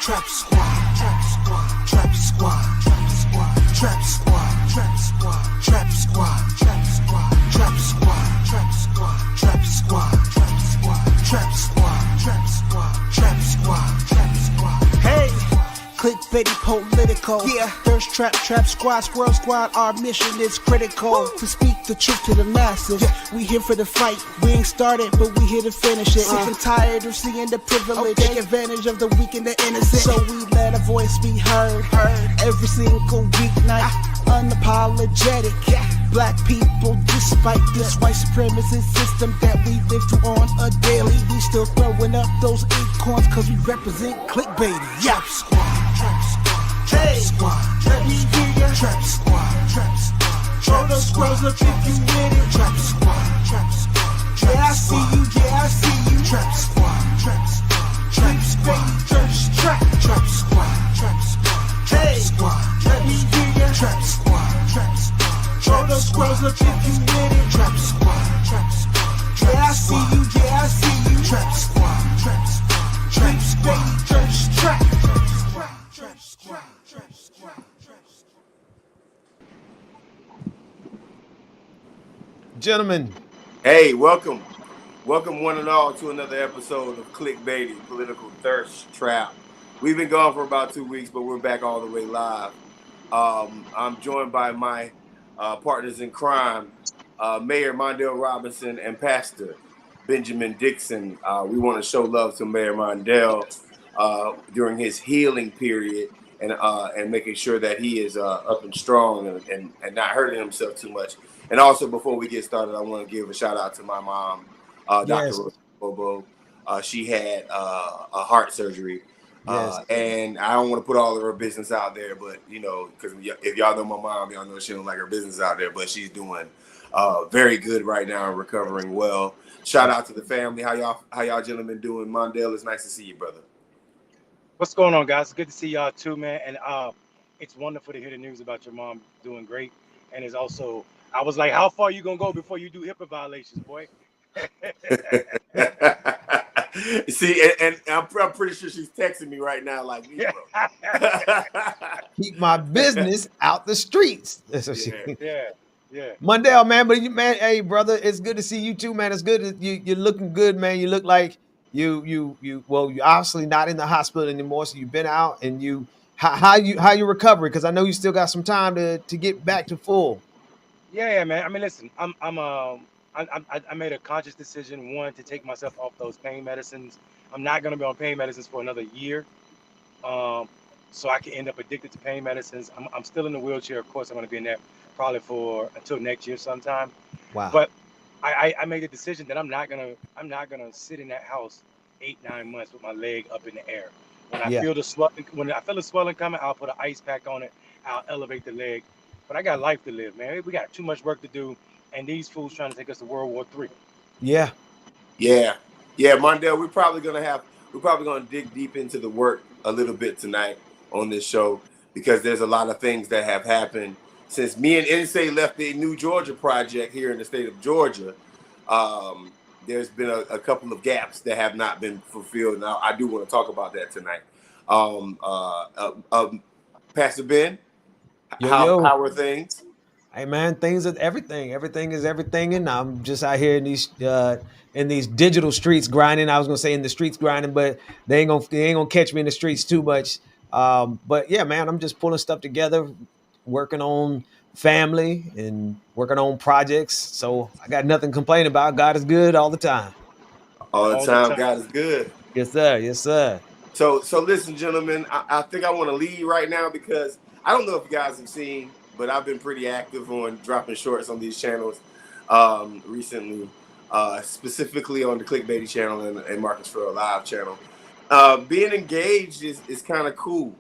Trap squad, trap squad, trap squad, trap squad, trap squad, trap squad, trap squad, trap squad, trap squad, trap squad, trap squad, trap squad, trap squad, trap squad, trap squad, trap squad. Hey, clickbaity political. Yeah, Thirsttrap, trap squad, squirrel squad. Our mission is critical to speak the truth to the masses. We here for the fight. We ain't started, but we here to finish it. Sick and tired of seeing the privilege. Take advantage of the weak and the innocent. So we let our voice be heard. Every single weeknight, unapologetic. Black people, despite this white supremacy system that we live through on a daily, we still throwing up those acorns cause we represent clickbaity. Trap squad, trap squad, trap squad, let me hear ya. Trap squad, trap squad, throw those squirrels up if you with it. Trap squad, trap squad, yeah I see you, yeah I see you. Trap squad, trap squad, clickbaity, Thirsttrap, trap squad, trap squad, trap squad, let me hear ya. Trap squad, trap squad, throw those squirrels up if you with it. Trap squad, yeah I see you, yeah I see you. Trap squad, clickbaity, Thirsttrap, trap squad, trap squad. Gentlemen, Hey, welcome one and all to another episode of Clickbaity, Political Thirst Trap. We've been gone for about 2 weeks, but we're back all the way live. I'm joined by my partners in crime, Mayor Mondale Robinson and Pastor Benjamin Dixon. We want to show love to Mayor Mondale during his healing period and making sure that he is up and strong and not hurting himself too much. And also, before we get started, I want to give a shout out to my mom, Dr. Bobo. She had a heart surgery. And I don't want to put all of her business out there, but you know, because if y'all know my mom, y'all know she don't like her business out there, but she's doing very good right now and recovering well. Shout out to the family. How y'all gentlemen doing? Mondale, it's nice to see you, brother. What's going on, guys? It's good to see y'all too, man. And it's wonderful to hear the news about your mom doing great. And it's also, I was like, how far you gonna go before you do HIPAA violations, boy? See, and I'm pretty sure she's texting me right now, like, me, bro. keep my business out the streets. Yeah. Mondale, man, hey, brother, it's good to see you too, man. It's good. You're looking good, man. You look like you obviously not in the hospital anymore, so you've been out and how you recovering? Because I know you still got some time to get back to full. Yeah, man. I mean, listen, I made a conscious decision, one, to take myself off those pain medicines. I'm not gonna be on pain medicines for another year. So I can end up addicted to pain medicines. I'm still in the wheelchair. Of course, I'm gonna be in there probably until next year sometime. Wow. But I made a decision that I'm not gonna sit in that house 8-9 months with my leg up in the air. When I feel the swelling coming, I'll put an ice pack on it. I'll elevate the leg. But I got life to live, man. We got too much work to do, and these fools trying to take us to World War III. Yeah, Mondale, we're probably gonna dig deep into the work a little bit tonight on this show because there's a lot of things that have happened since me and NSA left the New Georgia project here in the state of Georgia. There's been a couple of gaps that have not been fulfilled. Now, I do want to talk about that tonight. Pastor Ben, how are things? Hey man, things are everything. Everything is everything, and I'm just out here in these digital streets grinding. I was gonna say in the streets grinding, but they ain't gonna catch me in the streets too much. But yeah, man, I'm just pulling stuff together, working on family and working on projects. So I got nothing to complain about. God is good all the time. All the time, God is good. Yes, sir. Yes, sir. So listen, gentlemen, I think I want to lead right now because I don't know if you guys have seen, but I've been pretty active on dropping shorts on these channels recently, specifically on the Clickbaity channel and Marcus Farrell Live channel. Being engaged is kind of cool.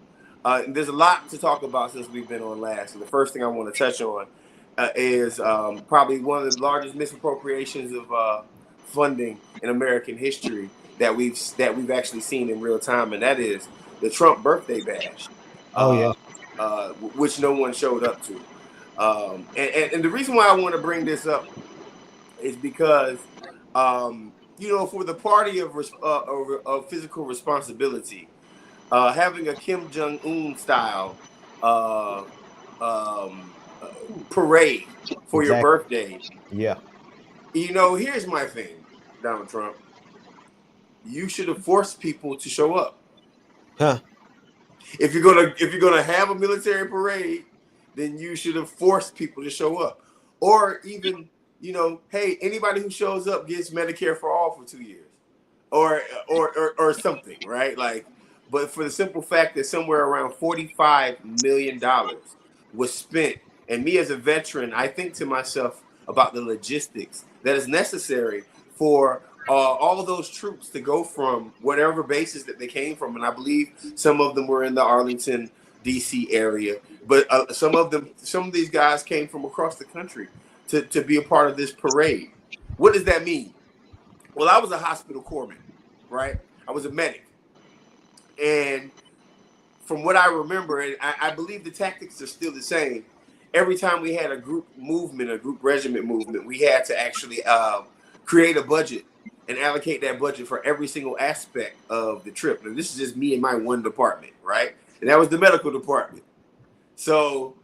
There's a lot to talk about since we've been on last. And the first thing I want to touch on is probably one of the largest misappropriations of funding in American history that we've actually seen in real time, and that is the Trump birthday bash. Which no one showed up to. And the reason why I want to bring this up is because, for the party of physical responsibility, having a Kim Jong Un style uh, um, uh, parade for your Exactly. birthday. Yeah. Here's my thing, Donald Trump. You should have forced people to show up. Huh. If you're gonna have a military parade, then you should have forced people to show up, or even hey, anybody who shows up gets Medicare for all for 2 years, or something, right? Like, but for the simple fact that somewhere around $45 million was spent, and me as a veteran, I think to myself about the logistics that is necessary for all of those troops to go from whatever bases that they came from, and I believe some of them were in the Arlington, D.C. area, but some of these guys came from across the country to be a part of this parade. What does that mean? Well, I was a hospital corpsman, right? I was a medic, and from what I remember, and I believe the tactics are still the same. Every time we had a group movement, a group regiment movement, we had to actually create a budget and allocate that budget for every single aspect of the trip. And this is just me and my one department, right? And that was the medical department. So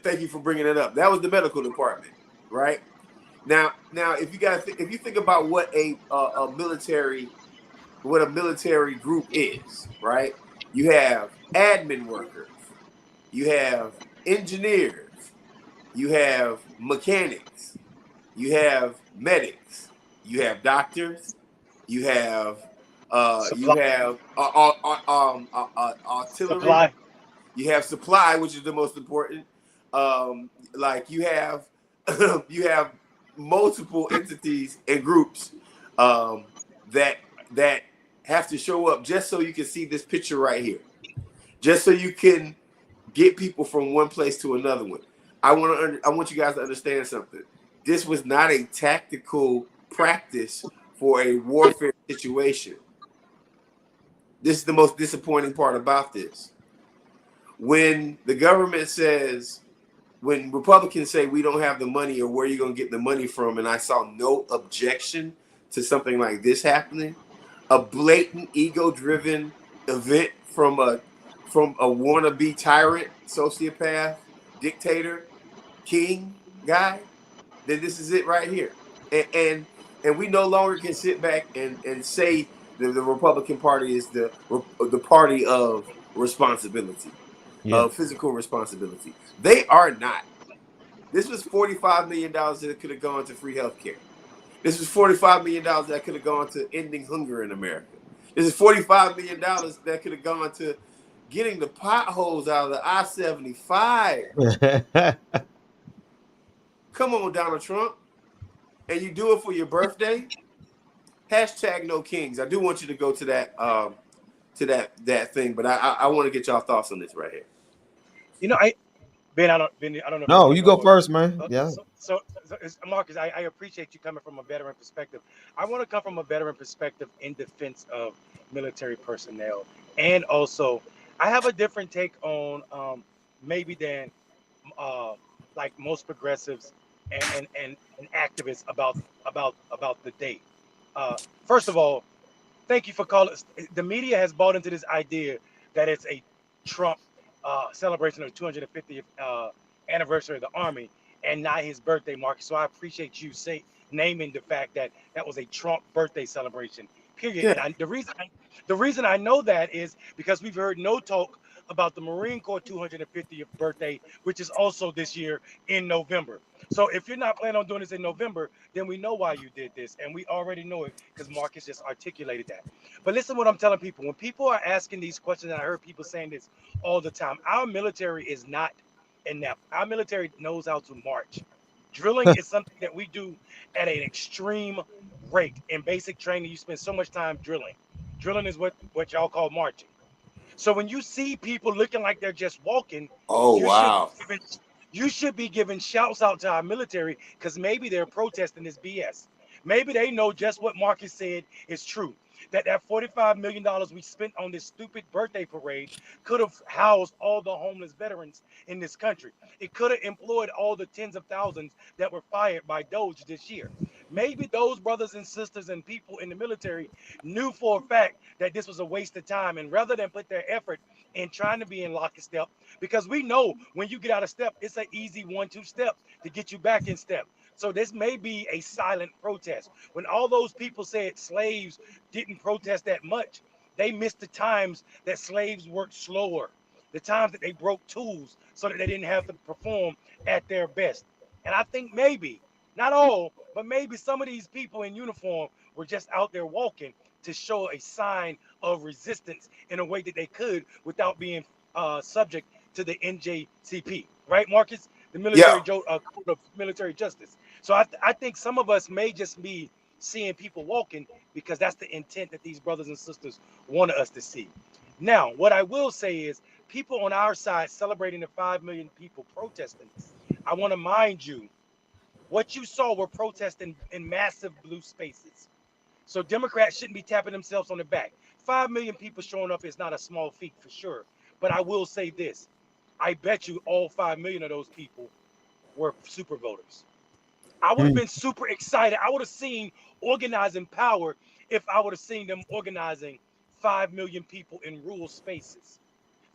thank you for bringing it up. That was the medical department, right? Now, if you think about what a military group is, right? You have admin workers, you have engineers, you have mechanics, you have medics, you have doctors, you have Supply, artillery, supply. you have supply, which is the most important. Like you have you have multiple entities and groups um, that that have to show up just so you can see this picture right here, just so you can get people from one place to another one. I want you guys to understand something. This was not a tactical practice for a warfare situation. This is the most disappointing part about this. When the government says, when Republicans say we don't have the money or where you're going to get the money from, and I saw no objection to something like this happening, a blatant ego-driven event from a wannabe tyrant, sociopath, dictator, king guy, then this is it right here. And we no longer can sit back and say that the Republican Party is the party of responsibility, Yeah. of physical responsibility. They are not. This was $45 million that could have gone to free healthcare. This was $45 million that could have gone to ending hunger in America. This is $45 million that could have gone to getting the potholes out of the I-75. Come on, Donald Trump. And you do it for your birthday? Hashtag no kings. I do want you to go to that thing, but I want to get y'all thoughts on this right here. I Ben, I don't know if you No, want to you go go or first, man. Yeah. Marcus, I appreciate you coming from a veteran perspective. I want to come from a veteran perspective in defense of military personnel, and also I have a different take on maybe than uh, like most progressives and activists about the date. First of all, thank you for calling. The media has bought into this idea that it's a Trump celebration of the 250th anniversary of the Army and not his birthday, Marcus. So I appreciate you naming the fact that that was a Trump birthday celebration. Period. And Yeah, the reason I know that is because we've heard no talk about the Marine Corps 250th birthday, which is also this year in November. So if you're not planning on doing this in November, then we know why you did this, and we already know it because Marcus just articulated that. But listen, what I'm telling people: when people are asking these questions, and I heard people saying this all the time, our military is not inept. Our military knows how to march. Drilling is something that we do at an extreme rate. In basic training, you spend so much time drilling. Drilling is what y'all call marching. So when you see people looking like they're just walking, oh you should wow. be giving, you should be giving shouts out to our military because maybe they're protesting this BS. Maybe they know just what Marcus said is true. That $45 million we spent on this stupid birthday parade could have housed all the homeless veterans in this country. It could have employed all the tens of thousands that were fired by Doge this year. Maybe those brothers and sisters and people in the military knew for a fact that this was a waste of time, and rather than put their effort in trying to be in lockstep, because we know when you get out of step, it's an easy 1-2 step to get you back in step. So this may be a silent protest. When all those people said slaves didn't protest that much, they missed the times that slaves worked slower, the times that they broke tools so that they didn't have to perform at their best. And I think maybe, not all, but maybe some of these people in uniform were just out there walking to show a sign of resistance in a way that they could without being subject to the NJCP, right, Marcus? The Yeah. code of military justice. So I think some of us may just be seeing people walking because that's the intent that these brothers and sisters wanted us to see. Now, what I will say is, people on our side celebrating the 5 million people protesting, I want to mind you, what you saw were protests in massive blue spaces. So Democrats shouldn't be tapping themselves on the back. 5 million people showing up is not a small feat for sure. But I will say this, I bet you all 5 million of those people were super voters. I would have been super excited. I would have seen organizing power if I would have seen them organizing 5 million people in rural spaces.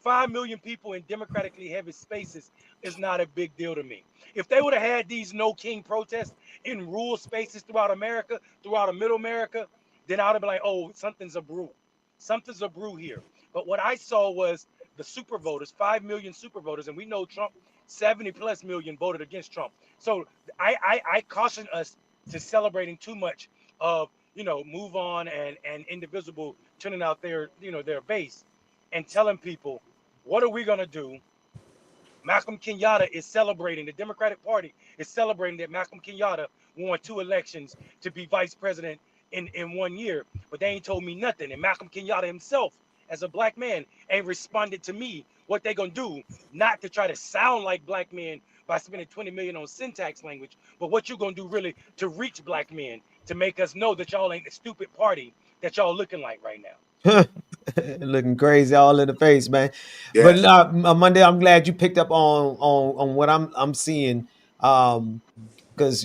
5 million people in democratically heavy spaces is not a big deal to me. If they would have had these no king protests in rural spaces throughout America, throughout middle America, then I would have been like, oh, something's a brew. Something's a brew here. But what I saw was the super voters, 5 million super voters, and we know Trump, 70 plus million voted against Trump. So I caution us to celebrating too much of, move on and indivisible turning out their base and telling people, what are we going to do? Malcolm Kenyatta is celebrating, the Democratic Party is celebrating that Malcolm Kenyatta won 2 elections to be vice president in 1 year, but they ain't told me nothing. And Malcolm Kenyatta himself, as a black man, ain't responded to me what they gonna do, not to try to sound like black men by spending 20 million on syntax language, but what you gonna do really to reach black men to make us know that y'all ain't the stupid party that y'all looking like right now. Looking crazy all in the face, man. But Yes. Monday, I'm glad you picked up on what I'm seeing. Because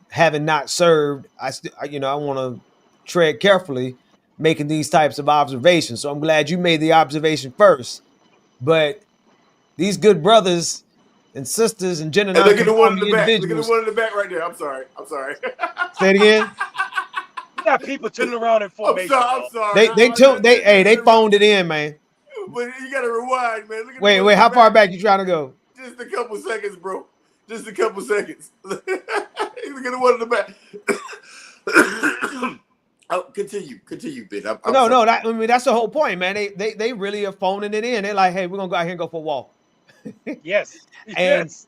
having not served, I want to tread carefully making these types of observations. So I'm glad you made the observation first. But these good brothers and sisters and gender And look at the one in nonconforming the back. Look at the individuals. one in the back right there. I'm sorry. I'm sorry. Say it again. You got people turning around in I'm formation, sorry. I'm dog. sorry. They took they hey they phoned it in, man. But you gotta rewind, man. Look at the Wait, one in the how far back. back you trying to go? Just a couple seconds, bro. Just a couple seconds. Look at the one in the back. Oh, continue, Ben. I'm No, sorry. no, that's the whole point, man. They really are phoning it in. They're like, hey, we're gonna go out here and go for a walk. Yes, and yes.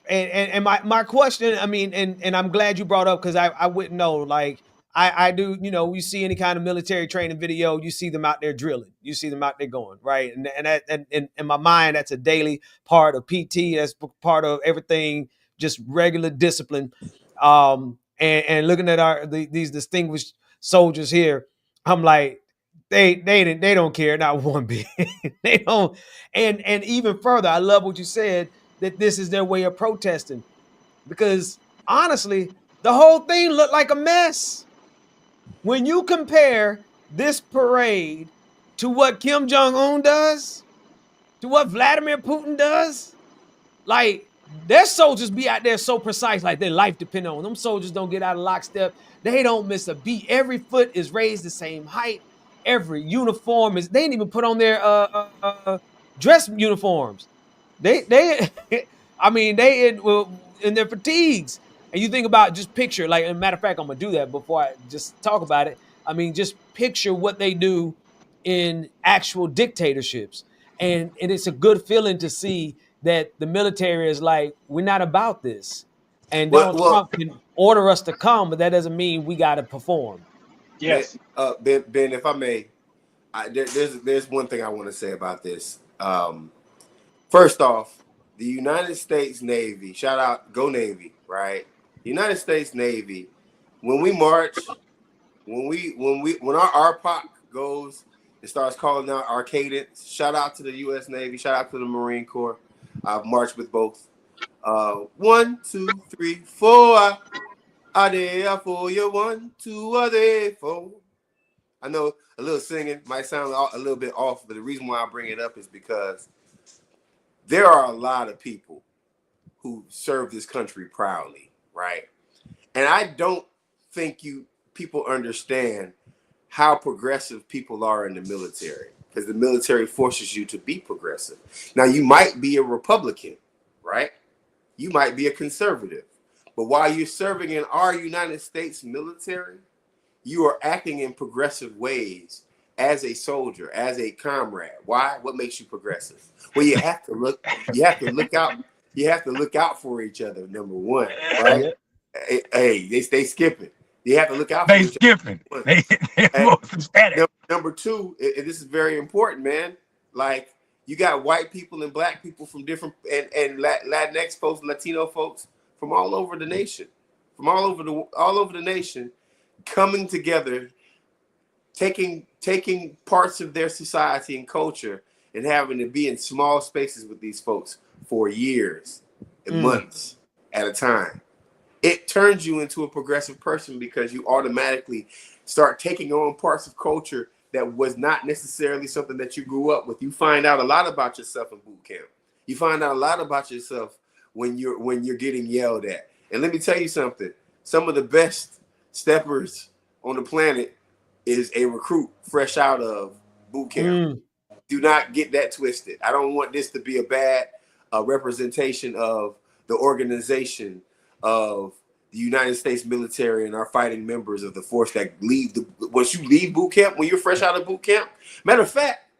and my question, I mean, and I'm glad you brought up because I wouldn't know. Like I do, you see any kind of military training video, you see them out there drilling, you see them out there going, right? And that and in my mind, that's a daily part of PT. That's part of everything, just regular discipline. And looking at these distinguished soldiers here, I'm like, they don't care, not one bit. They don't. And even further, I love what you said, that this is their way of protesting, because honestly, the whole thing looked like a mess. When you compare this parade to what Kim Jong Un does, to what Vladimir Putin does, like, their soldiers be out there so precise, like their life depend on them. Soldiers don't get out of lockstep. They don't miss a beat. Every foot is raised the same height. Every uniform is. They didn't even put on their dress uniforms. They I mean, in their fatigues. And you think about, just picture, like, as a matter of fact, I'm gonna do that before I just talk about it. I mean, just picture what they do in actual dictatorships. And it's a good feeling to see that the military is like, we're not about this. And Well, Donald well, Trump can order us to come, but that doesn't mean we got to perform. man, Yes. Ben, if I may, there's one thing I want to say about this. First off, the United States Navy, shout out, go Navy, right? The United States Navy, when we march, when our POC goes and starts calling out our cadence, shout out to the U.S. Navy, shout out to the Marine Corps. I've marched with both. 1, 2, 3, 4. Are there for you? 1, 2, are there for? I know a little singing might sound a little bit off, but the reason why I bring it up is because there are a lot of people who serve this country proudly, right? And I don't think people understand how progressive people are in the military, because the military forces you to be progressive. Now, you might be a Republican, right? You might be a conservative, but while you're serving in our United States military, you are acting in progressive ways as a soldier, as a comrade. Why? What makes you progressive? Well, you have to look out. You have to look out for each other, number one, right? Yep. Hey, they stay skipping. You have to look out for They each skipping. other. They Hey, most static. number two, and this is very important, man. Like, you got white people and black people from different, and Latinx folks, Latino folks from all over the nation, all over the nation, coming together, taking parts of their society and culture and having to be in small spaces with these folks for years and months at a time. It turns you into a progressive person because you automatically start taking on parts of culture that was not necessarily something that you grew up with. You find out a lot about yourself in boot camp. You find out a lot about yourself when you're getting yelled at. And let me tell you something. Some of the best steppers on the planet is a recruit fresh out of boot camp. Do not get that twisted. I don't want this to be a bad representation of the organization of the United States military and our fighting members of the force that once you leave boot camp, when you're fresh out of boot camp. Matter of fact,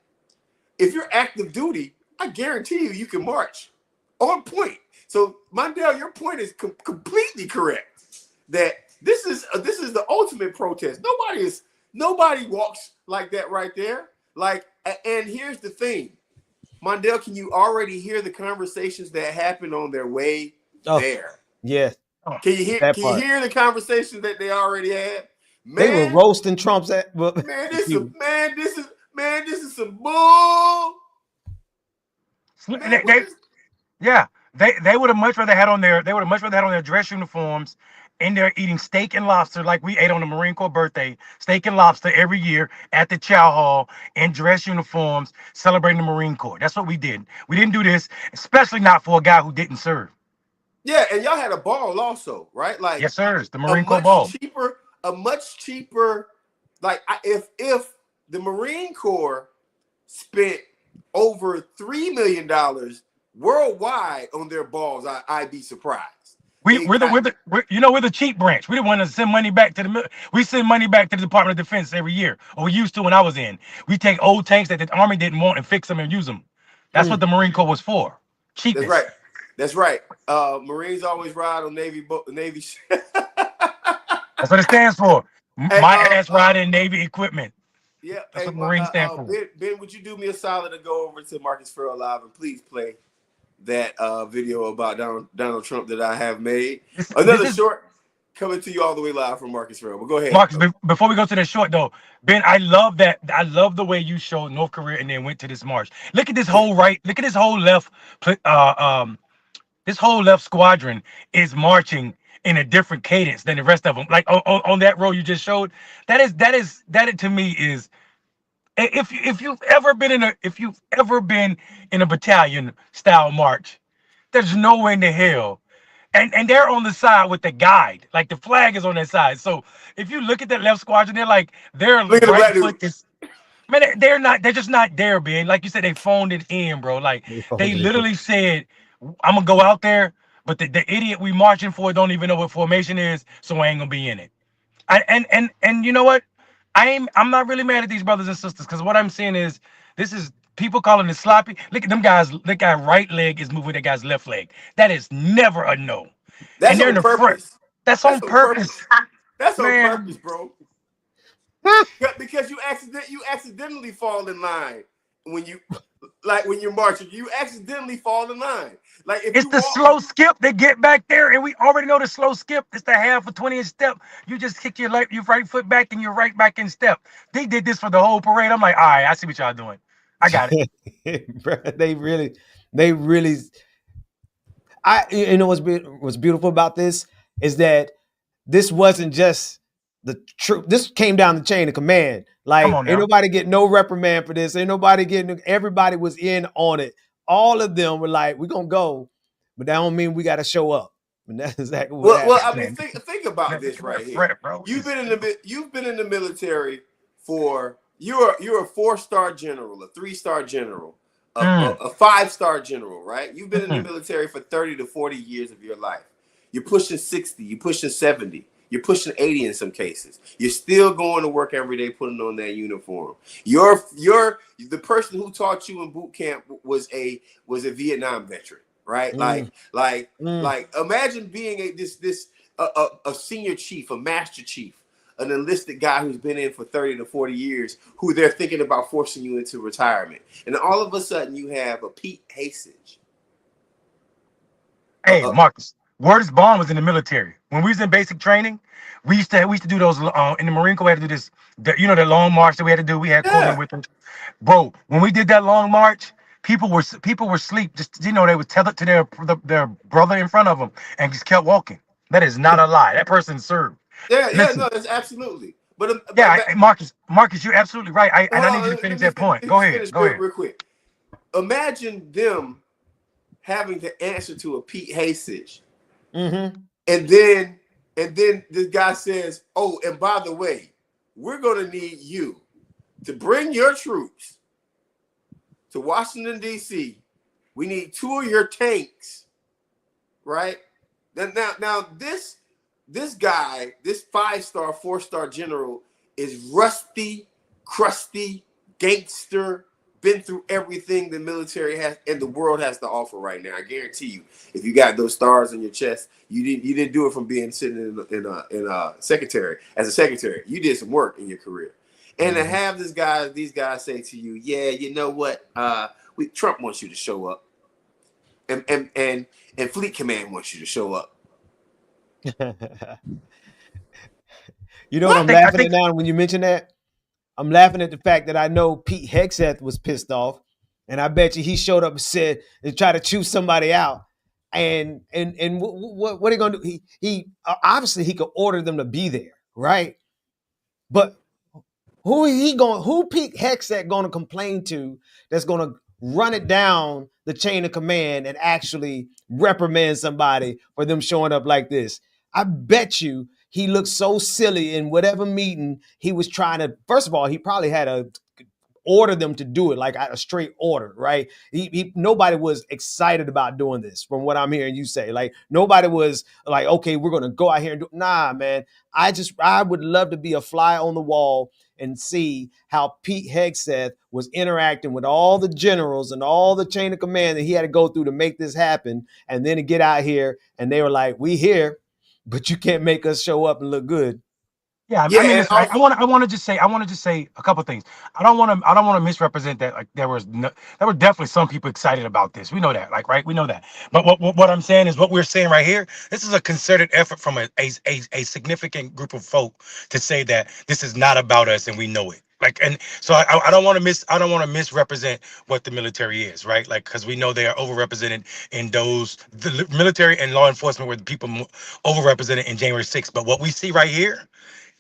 if you're active duty, I guarantee you can march on point. So, Mondale, your point is completely correct. That this is the ultimate protest. Nobody walks like that right there. Like, and here's the thing, Mondale, can you already hear the conversations that happened on their way there? Yeah. Can you hear the conversations that they already had? Man, they were roasting Trump's at. Well, this is some bull. Man, they would have much rather had on their dress uniforms and they're eating steak and lobster like we ate on the Marine Corps birthday, steak and lobster every year at the chow hall in dress uniforms celebrating the Marine Corps. That's what we did. We didn't do this, especially not for a guy who didn't serve. Yeah, and y'all had a ball also, right? Like, yes, sir. It's the Marine Corps ball. A much cheaper. Like, if the Marine Corps spent over $3 million worldwide on their balls, I'd be surprised. We're the cheap branch. We didn't want to send money back to the. We send money back to the Department of Defense every year, or we used to when I was in. We take old tanks that the Army didn't want and fix them and use them. That's what the Marine Corps was for. Cheapness. That's right. Marines always ride on Navy. That's what it stands for. My ass riding Navy equipment. Yeah, that's what Marines stand for. Ben, would you do me a solid and go over to Marcus Farrell Live and please play that video about Donald Trump that I have made? Another short coming to you all the way live from Marcus Farrell. But go ahead. Marcus, before we go to the short though, Ben, I love that. I love the way you showed North Korea and then went to this march. Look at this whole right. Look at this whole left. This whole left squadron is marching in a different cadence than the rest of them. Like on that row you just showed, that to me is, if you've ever been in a battalion style march, there's no way in the hell. And they're on the side with the guide, like the flag is on their side. So if you look at that left squadron, they're like their right foot is. Man, they're just not there, Ben. Like you said, they phoned it in, bro. Like they literally said, I'm gonna go out there, but the idiot we marching for don't even know what formation is, so I ain't gonna be in it. And you know what? I'm not really mad at these brothers and sisters, because what I'm saying is this is people calling it sloppy. Look at them guys. That guy right leg is moving with that guy's left leg. That is never a no. That's on purpose. That's on purpose. That's on purpose, bro. Because you accidentally fall in line when you're marching. You accidentally fall in line. Like, if it's the slow skip. They get back there, and we already know the slow skip. It's the half a 20-inch step. You just kick your right foot back, and you're right back in step. They did this for the whole parade. I'm like, all right, I see what y'all doing. I got it. Bro, they really. You know what's beautiful about this is that this wasn't just the truth. This came down the chain of command. Come Like, on ain't now. nobody getting no reprimand for this. Ain't nobody getting. Everybody was in on it. All of them were like, "We're gonna go," but that don't mean we got to show up. And that's exactly what Well, happened. I mean, Man, think about this right here. Fred, bro. You've been in the military for you're a 4-star general, a 3-star general, a 5-star general, right? You've been in the military for 30 to 40 years of your life. You're pushing 60, you're pushing 70, you're pushing 80 in some cases. You're still going to work every day, putting on that uniform. You're the person who taught you in boot camp was a Vietnam veteran, right? Mm, mm. Like imagine being a senior chief, a master chief, an enlisted guy who's been in for 30 to 40 years, who they're thinking about forcing you into retirement. And all of a sudden you have a Pete Hasage. Hey, Marcus, Word's Bond was in the military. When we was in basic training, we used to do those in the Marine Corps. We had to do this, the long march that we had to do. We had Coleman Yeah. with us, bro. When we did that long march, people were asleep. Just they would tell it to their brother in front of them and just kept walking. That is not a lie. That person served. Yeah, Listen, no, that's absolutely. But yeah, Marcus, you're absolutely right. And I need you to let finish me that finish, point. Go ahead, go ahead. real quick. Imagine them having to answer to a Pete Hasage, Mm-hmm. and then this guy says, "Oh, and by the way, we're going to need you to bring your troops to Washington D.C. We need 2 of your tanks, right? Now this guy, this 5-star, 4-star general is rusty, crusty, gangster, been through everything the military has and the world has to offer right now. I guarantee you, if you got those stars on your chest, you didn't do it from being sitting in a secretary as a secretary. You did some work in your career. And to have these guys say to you, yeah, you know what? Trump wants you to show up. And Fleet Command wants you to show up. You know what What? I'm I laughing at think now when you mention that? I'm laughing at the fact that I know Pete Hegseth was pissed off, and I bet you he showed up and said and tried to choose somebody out. And what are you gonna do? He obviously he could order them to be there, right? But who Pete Hegseth going to complain to that's going to run it down the chain of command and actually reprimand somebody for them showing up like this? I bet you he looked so silly in whatever meeting he was trying to. First of all, he probably had a order them to do it like a straight order, right? Nobody was excited about doing this, from what I'm hearing you say. Like nobody was like, okay, we're gonna go out here and do. Nah, man. I would love to be a fly on the wall and see how Pete Hegseth was interacting with all the generals and all the chain of command that he had to go through to make this happen, and then to get out here and they were like, we here, but you can't make us show up and look good. Yeah, Yeah, I mean, and listen, also I want to just say, a couple things. I don't want to misrepresent that. Like there were definitely some people excited about this. We know that, like, right? We know that. But what I'm saying is what we're saying right here. This is a concerted effort from a significant group of folk to say that this is not about us, and we know it. Like, and so I don't want to misrepresent what the military is, right? Like, because we know they are overrepresented in the military and law enforcement were the people overrepresented in January 6th. But what we see right here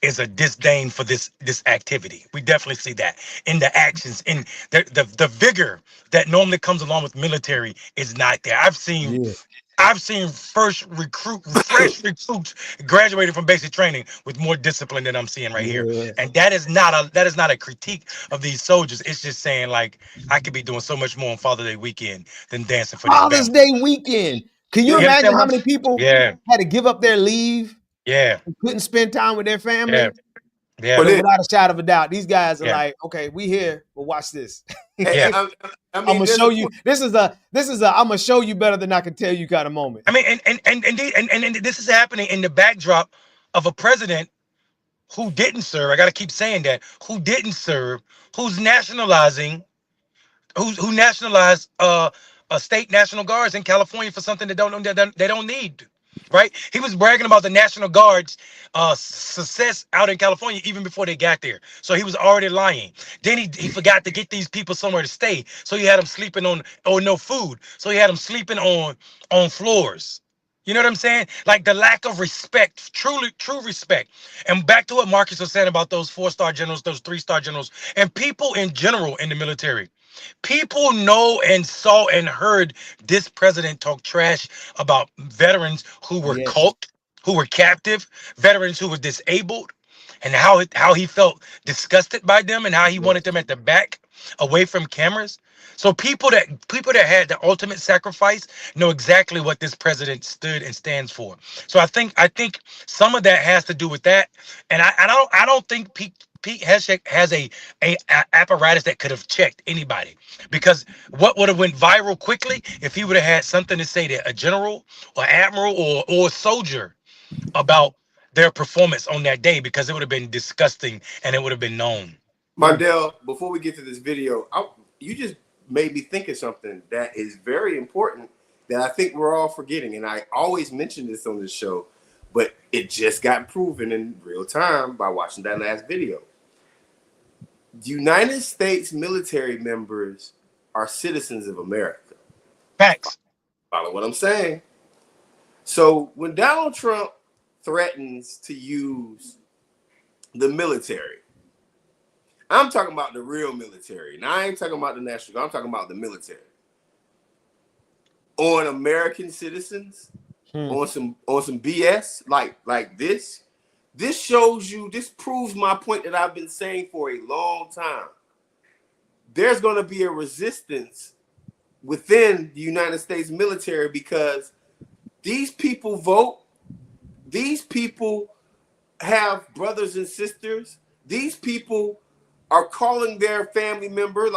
is a disdain for this activity. We definitely see that in the actions, in the vigor that normally comes along with military is not there. Yeah. I've seen fresh recruits graduated from basic training with more discipline than I'm seeing right here. Yeah. And that is not a critique of these soldiers. It's just saying like I could be doing so much more on Father's Day weekend than dancing for this Father's band. Day weekend. Can you yeah, You imagine understand how what many I'm people Yeah, had to give up their leave yeah, and couldn't spend time with their yeah, family? yeah, but But it, without a shadow of a doubt, these guys are yeah, like, okay, we here, but watch this. yeah. I I'm mean, gonna there's show a you. point. This is a I'm gonna show you better than I can tell you kind of moment. I mean, and this is happening in the backdrop of a president who didn't serve. I got to keep saying that. Who didn't serve? Who's nationalizing? Who nationalized state national guards in California for something they don't need. Right? He was bragging about the National Guard's success out in California even before they got there. So he was already lying. Then he forgot to get these people somewhere to stay. So he had them sleeping on no food. So he had them sleeping on floors. You know what I'm saying? Like the lack of respect, truly, true respect. And back to what Marcus was saying about those 4-star generals, those 3-star generals, and people in general in the military. People know and saw and heard this president talk trash about veterans who were Yes. caught, who were captive, veterans who were disabled, and how he felt disgusted by them and how he wanted Yes. them at the back, away from cameras. So people that had the ultimate sacrifice know exactly what this president stood and stands for. So I think some of that has to do with that, and I don't think Pete Hegseth has a apparatus that could have checked anybody, because what would have went viral quickly if he would have had something to say to a general or admiral or a soldier about their performance on that day, because it would have been disgusting and it would have been known. Mardell, before we get to this video, you just made me think of something that is very important that I think we're all forgetting. And I always mention this on this show, but it just got proven in real time by watching that last video. United States military members are citizens of America. Facts. Follow what I'm saying? So when Donald Trump threatens to use the military, I'm talking about the real military. Now, I ain't talking about the National Guard. I'm talking about the military. On American citizens, on some BS like this. This shows you, this proves my point that I've been saying for a long time. There's going to be a resistance within the United States military because these people vote. These people have brothers and sisters. These people are calling their family member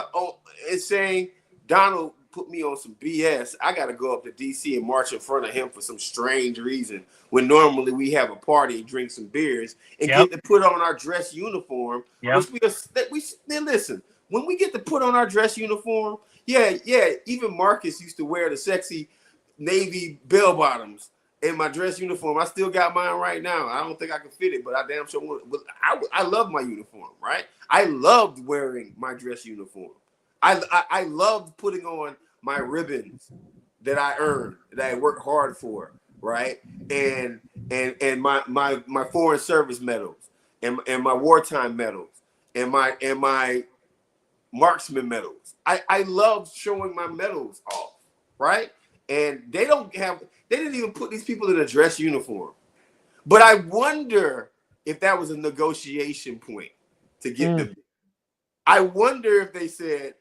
and saying, Donald put me on some BS. I got to go up to D.C. and march in front of him for some strange reason when normally we have a party, drink some beers, and get to put on our dress uniform. Which then listen, when we get to put on our dress uniform, even Marcus used to wear the sexy navy bell bottoms in my dress uniform. I still got mine right now. I don't think I can fit it, but I damn sure want it. I love my uniform, right? I loved wearing my dress uniform. I loved putting on my ribbons that I earned, that I worked hard for, right? And my foreign service medals and my wartime medals and my marksman medals. I loved showing my medals off, right? And they didn't even put these people in a dress uniform. But I wonder if that was a negotiation point to get them. I wonder if they said,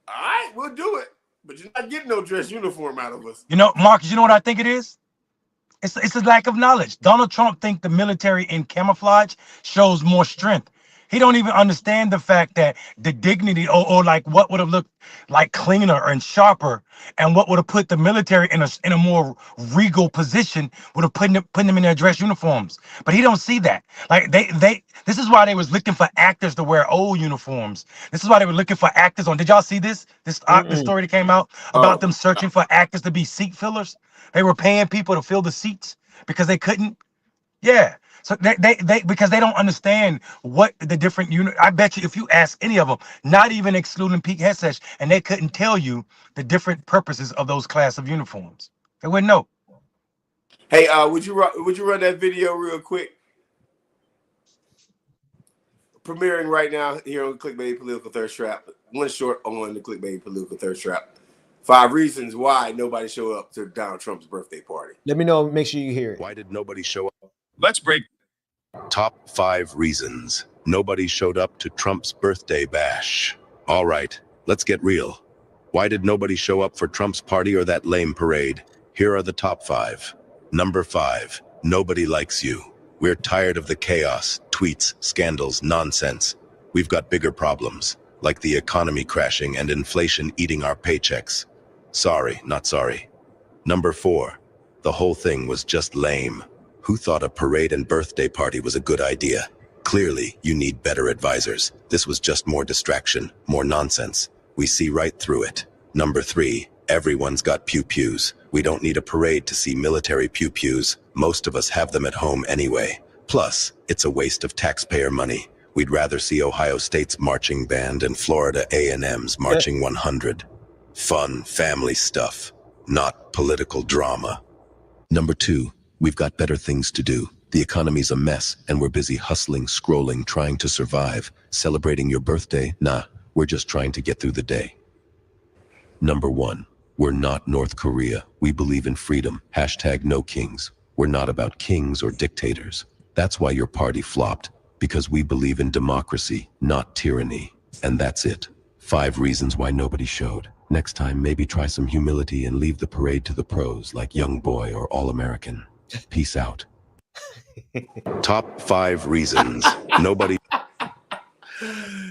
all right, we'll do it, but you're not getting no dress uniform out of us. You know, Marcus, you know what I think it is? It's a lack of knowledge. Donald Trump thinks the military in camouflage shows more strength. He don't even understand the fact that the dignity or like what would have looked like cleaner and sharper, and what would have put the military in a more regal position would have put them in their dress uniforms. But he don't see that. Like this is why they was looking for actors to wear old uniforms. This is why they were looking for actors on. Did y'all see this? The story that came out about them searching for actors to be seat fillers. They were paying people to fill the seats because they couldn't. Yeah. So they because they don't understand what the different unit. I bet you if you ask any of them, not even excluding Pete Hegseth, and they couldn't tell you the different purposes of those class of uniforms. They wouldn't know. Hey, would you run that video real quick? Premiering right now here on Clickbaity Political Thirst Trap. One short on the Clickbaity Political Thirst Trap. 5 reasons why nobody showed up to Donald Trump's birthday party. Let me know. Make sure you hear it. Why did nobody show up? Let's break. Top 5 reasons nobody showed up to Trump's birthday bash. All right, let's get real. Why did nobody show up for Trump's party or that lame parade? Here are the top 5. Number 5, nobody likes you. We're tired of the chaos, tweets, scandals, nonsense. We've got bigger problems, like the economy crashing and inflation eating our paychecks. Sorry, not sorry. Number 4, the whole thing was just lame. Who thought a parade and birthday party was a good idea? Clearly, you need better advisors. This was just more distraction, more nonsense. We see right through it. Number 3, everyone's got pew-pews. We don't need a parade to see military pew-pews. Most of us have them at home anyway. Plus, it's a waste of taxpayer money. We'd rather see Ohio State's marching band and Florida A&M's marching 100. Fun, family stuff, not political drama. Number 2, we've got better things to do. The economy's a mess, and we're busy hustling, scrolling, trying to survive. Celebrating your birthday? Nah, we're just trying to get through the day. Number 1, we're not North Korea. We believe in freedom. Hashtag no kings. We're not about kings or dictators. That's why your party flopped, because we believe in democracy, not tyranny. And that's it. 5 reasons why nobody showed. Next time, maybe try some humility and leave the parade to the pros like Young Boy or All American. Peace out. Top 5 reasons nobody.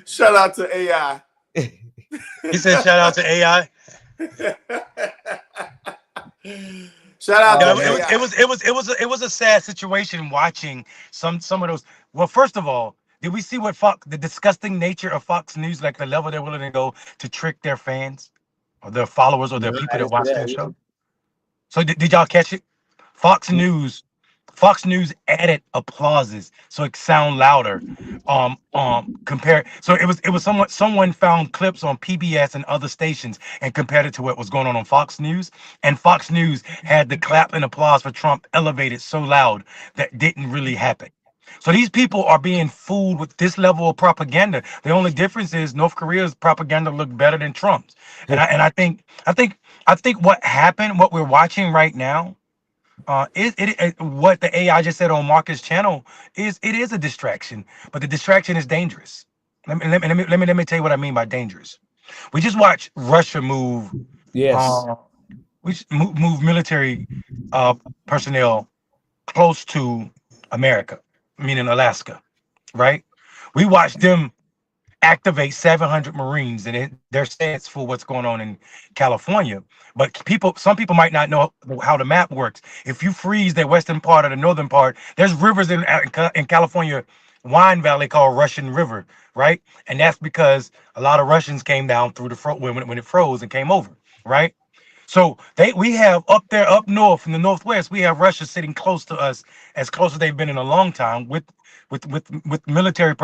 Shout out to AI. He said, "Shout out to AI." Shout out Yeah, to AI. it was a sad situation watching some of those. Well, first of all, did we see what the disgusting nature of Fox News, like the level they're willing to go to trick their fans or their followers or their No, people I that didn't see watch that. their show? So did y'all catch it? Fox News, Fox News added applauses so it sound louder. Compare. So it was someone found clips on PBS and other stations and compared it to what was going on Fox News. And Fox News had the clap and applause for Trump elevated so loud that didn't really happen. So these people are being fooled with this level of propaganda. The only difference is North Korea's propaganda looked better than Trump's. And I think what happened, what we're watching right now, what the AI just said on Marcus' channel is it is a distraction, but the distraction is dangerous. Let me tell you what I mean by dangerous. We just watched Russia move, Yes. uh, move military personnel close to America, meaning Alaska, right? We watched them activate 700 Marines, and they're saying it's for what's going on in California. But some people might not know how the map works. If you freeze the western part or the northern part, there's rivers in California, Wine Valley called Russian River, right? And that's because a lot of Russians came down through when it froze and came over, right? So we have up there, up north in the northwest, we have Russia sitting close to us, as close as they've been in a long time, with military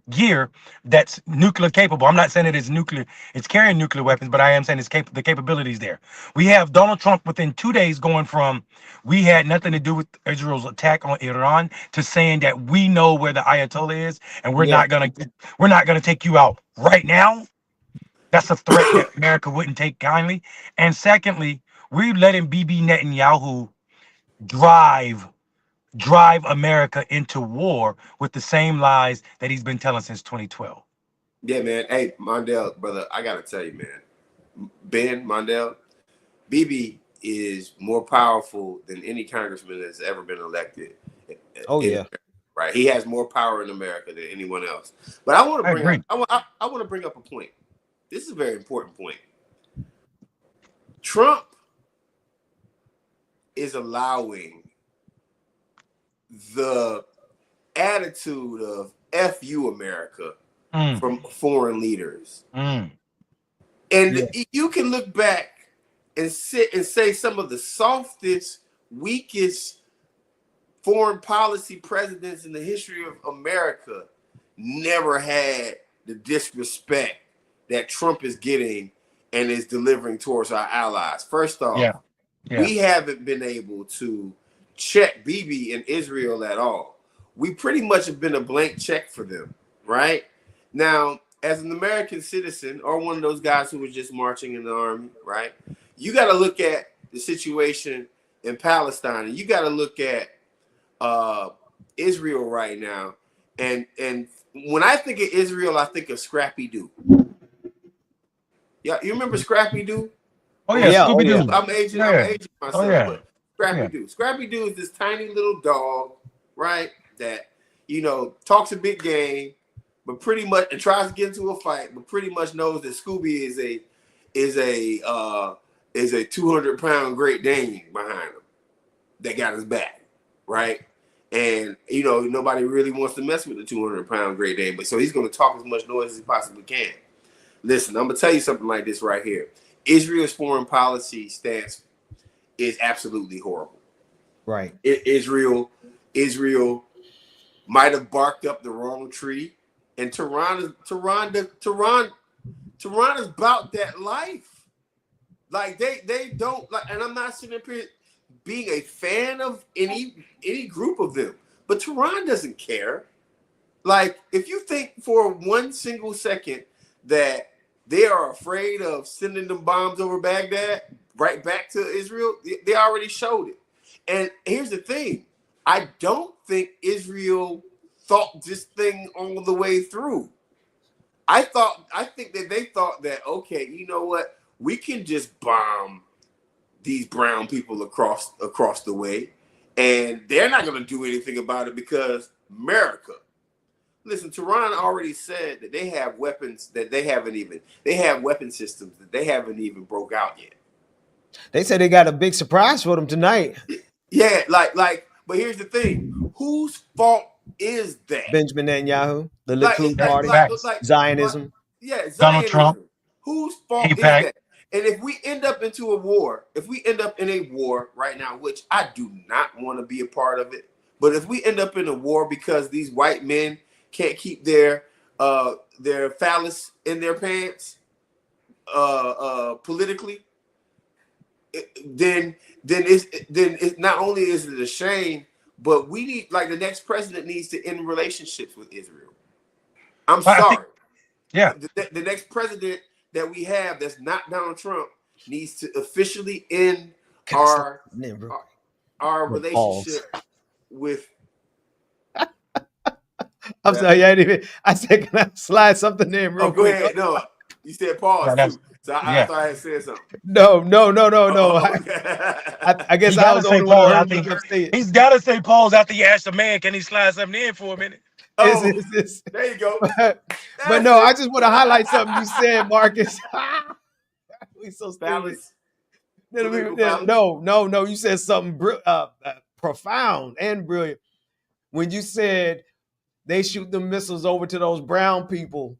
gear that's nuclear capable. I'm not saying it is nuclear, it's carrying nuclear weapons, but I am saying the capabilities there. We have Donald Trump within 2 days going from we had nothing to do with Israel's attack on Iran to saying that we know where the Ayatollah is and we're Yeah. not gonna take you out right now. That's a threat that America wouldn't take kindly. And secondly, we're letting Bibi Netanyahu drive America into war with the same lies that he's been telling since 2012. Yeah, man. Hey, Mondale, brother, I gotta tell you, man. Ben Mondale, Bibi is more powerful than any congressman that's ever been elected. Oh, yeah. America, right? He has more power in America than anyone else. But I want to bring up, I want to bring up a point. This is a very important point. Trump is allowing the attitude of F you America from foreign leaders. And you can look back and sit and say some of the softest, weakest foreign policy presidents in the history of America never had the disrespect that Trump is getting and is delivering towards our allies. First off, we haven't been able to check Bibi in Israel at all. We pretty much have been a blank check for them, right? Now, as an American citizen or one of those guys who was just marching in the army, right? You got to look at the situation in Palestine, and you got to look at Israel right now. And when I think of Israel, I think of Scrappy Doo. Yeah, you remember Scrappy Doo? Oh yeah, Scooby Doo. I'm aging myself, but Scrappy Doo. Scrappy Doo is this tiny little dog, right? That talks a big game, but pretty much and tries to get into a fight, but pretty much knows that Scooby is a 200-pound Great Dane behind him that got his back, right? And nobody really wants to mess with the 200-pound Great Dane, but so he's going to talk as much noise as he possibly can. Listen, I'm gonna tell you something like this right here. Israel's foreign policy stance is absolutely horrible. Right. Israel might have barked up the wrong tree, and Tehran is about that life. Like they don't like, and I'm not sitting up here being a fan of any group of them. But Tehran doesn't care. Like, if you think for one single second that they are afraid of sending them bombs over Baghdad right back to Israel, they already showed it. And here's the thing. I don't think Israel thought this thing all the way through. I think that they thought that, okay, you know what? We can just bomb these brown people across the way, and they're not going to do anything about it because America. Listen, Tehran already said that they have weapons that they have weapon systems that they haven't even broke out yet. They said they got a big surprise for them tonight. Yeah, but here's the thing. Whose fault is that? Benjamin Netanyahu, the Likud party, Zionism. Yeah, Zionism. Donald Trump. Whose fault is that? And if we end up in a war right now, which I do not want to be a part of it, but if we end up in a war because these white men can't keep their phallus in their pants politically, then it's not only is it a shame, but we need, like, the next president needs to end relationships with Israel. I'm sorry. The next president that we have that's not Donald Trump needs to officially end our relationship with. I'm sorry, I said, can I slide something in real quick? Go ahead. No, you said pause too. So I thought I had said something. No. Okay. I guess I was the only one who heard him say it. He's got to say pause after you ask the man, can he slide something in for a minute? There you go. But no, I just want to highlight something you said, Marcus. We so stupid. No. You said something profound and brilliant when you said they shoot the missiles over to those brown people.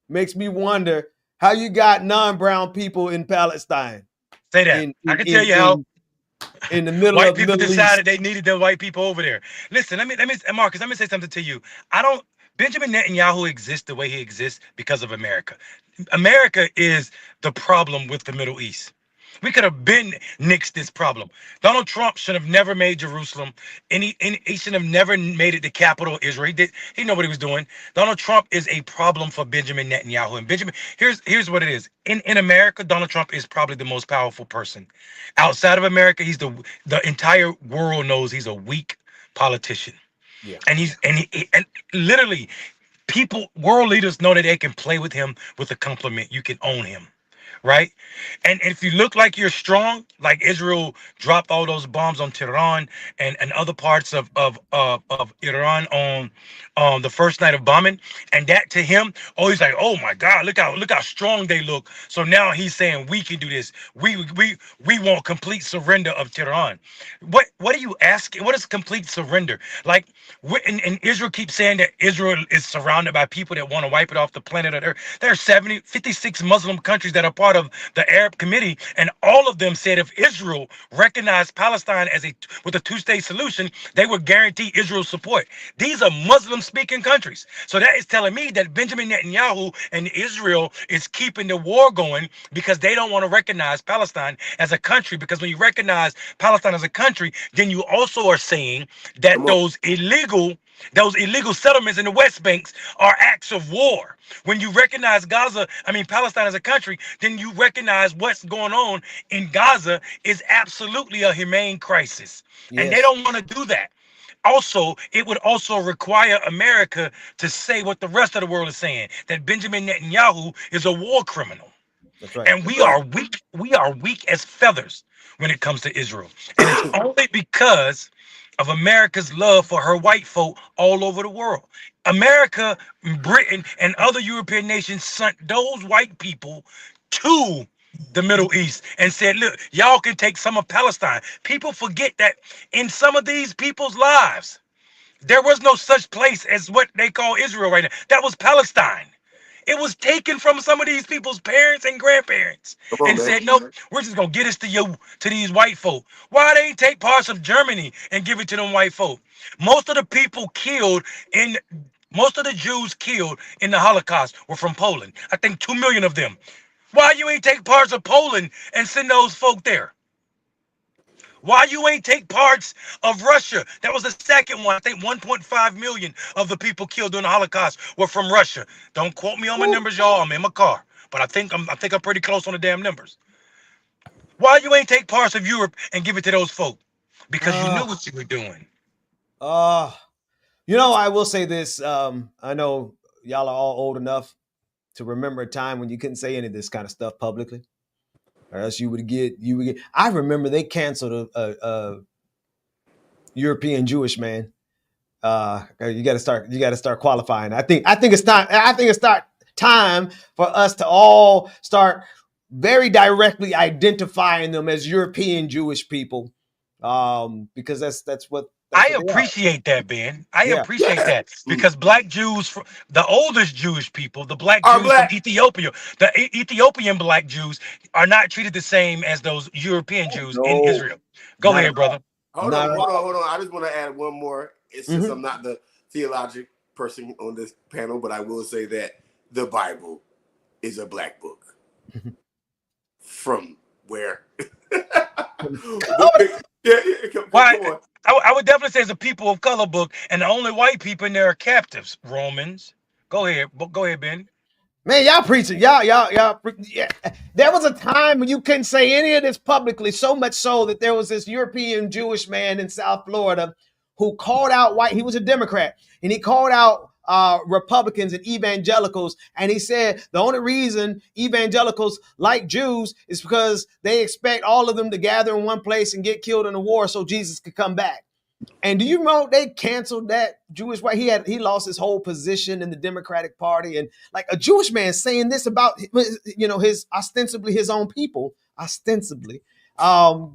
Makes me wonder how you got non-brown people in Palestine. Say that. I can tell you how. In the middle white of people Middle decided East. they needed the white people over there. Listen, Marcus, let me say something to you. Benjamin Netanyahu exists the way he exists because of America. America is the problem with the Middle East. We could have been nixed this problem. Donald Trump should have never made Jerusalem. He should have never made it the capital of Israel. He knew what he was doing. Donald Trump is a problem for Benjamin Netanyahu. And here's what it is. In America, Donald Trump is probably the most powerful person. Outside of America, he's the entire world knows he's a weak politician. Yeah. And literally, world leaders know that they can play with him with a compliment. You can own him. Right? And if you look like you're strong, like Israel dropped all those bombs on Tehran and other parts of Iran on the first night of bombing, and that to him, he's like, oh my God, look how strong they look. So now he's saying we can do this. We want complete surrender of Tehran. What are you asking? What is complete surrender? Like, and Israel keeps saying that Israel is surrounded by people that want to wipe it off the planet of Earth. There are 56 Muslim countries that are part of the Arab Committee, and all of them said if Israel recognized Palestine with a two-state solution, they would guarantee Israel's support. These are Muslim-speaking countries. So that is telling me that Benjamin Netanyahu and Israel is keeping the war going because they don't want to recognize Palestine as a country. Because when you recognize Palestine as a country, then you also are saying that those illegal settlements in the West Banks are acts of war. When you recognize Palestine as a country, then you recognize what's going on in Gaza is absolutely a humane crisis. Yes. And they don't want to do that. Also, it would also require America to say what the rest of the world is saying, that Benjamin Netanyahu is a war criminal. That's right. And we are weak. We are weak as feathers when it comes to Israel. And it's only because of America's love for her white folk all over the world. America, Britain, and other European nations sent those white people to the Middle East and said, look, y'all can take some of Palestine. People forget that in some of these people's lives, there was no such place as what they call Israel right now. That was Palestine. It was taken from some of these people's parents and grandparents and said, no, we're just going to get us to these white folk. Why they ain't take parts of Germany and give it to them white folk? Most of the Jews killed in the Holocaust were from Poland. I think 2 million of them. Why you ain't take parts of Poland and send those folk there? Why you ain't take parts of Russia? That was the second one. I think 1.5 million of the people killed during the Holocaust were from Russia. Don't quote me on my numbers, y'all. I'm in my car, but I think I'm pretty close on the damn numbers. Why you ain't take parts of Europe and give it to those folk? Because you knew Uh, what you were doing. uh, I will say this. I know y'all are all old enough to remember a time when you couldn't say any of this kind of stuff publicly, or else you would get. I remember they canceled a European Jewish man. You got to start qualifying. I think it's time. I think it's time for us to all start very directly identifying them as European Jewish people, because that's I what they are. appreciate that, Ben. I Yeah. appreciate Yeah. that because black Jews, the oldest Jewish people, the black Are Jews from black. Ethiopia, the Ethiopian black Jews are not treated the same as those European Jews in No, Israel. Go not at ahead, all. brother. Hold Not on, at hold on, all. hold on. I just want to add one more. It's just I'm Mhm. not the theologic person on this panel, but I will say that the Bible is a black book. From where? Why? Come on. I would definitely say it's a people of color book, and the only white people in there are captives. Romans. Go ahead. Go ahead, Ben. Man, y'all preaching. Yeah. There was a time when you couldn't say any of this publicly, so much so that there was this European Jewish man in South Florida who called out white. He was a Democrat, and he called out Republicans and evangelicals. And he said the only reason evangelicals like Jews is because they expect all of them to gather in one place and get killed in a war so Jesus could come back. And do you know they canceled that Jewish white? He lost his whole position in the Democratic Party, and like a Jewish man saying this about his ostensibly his own people, ostensibly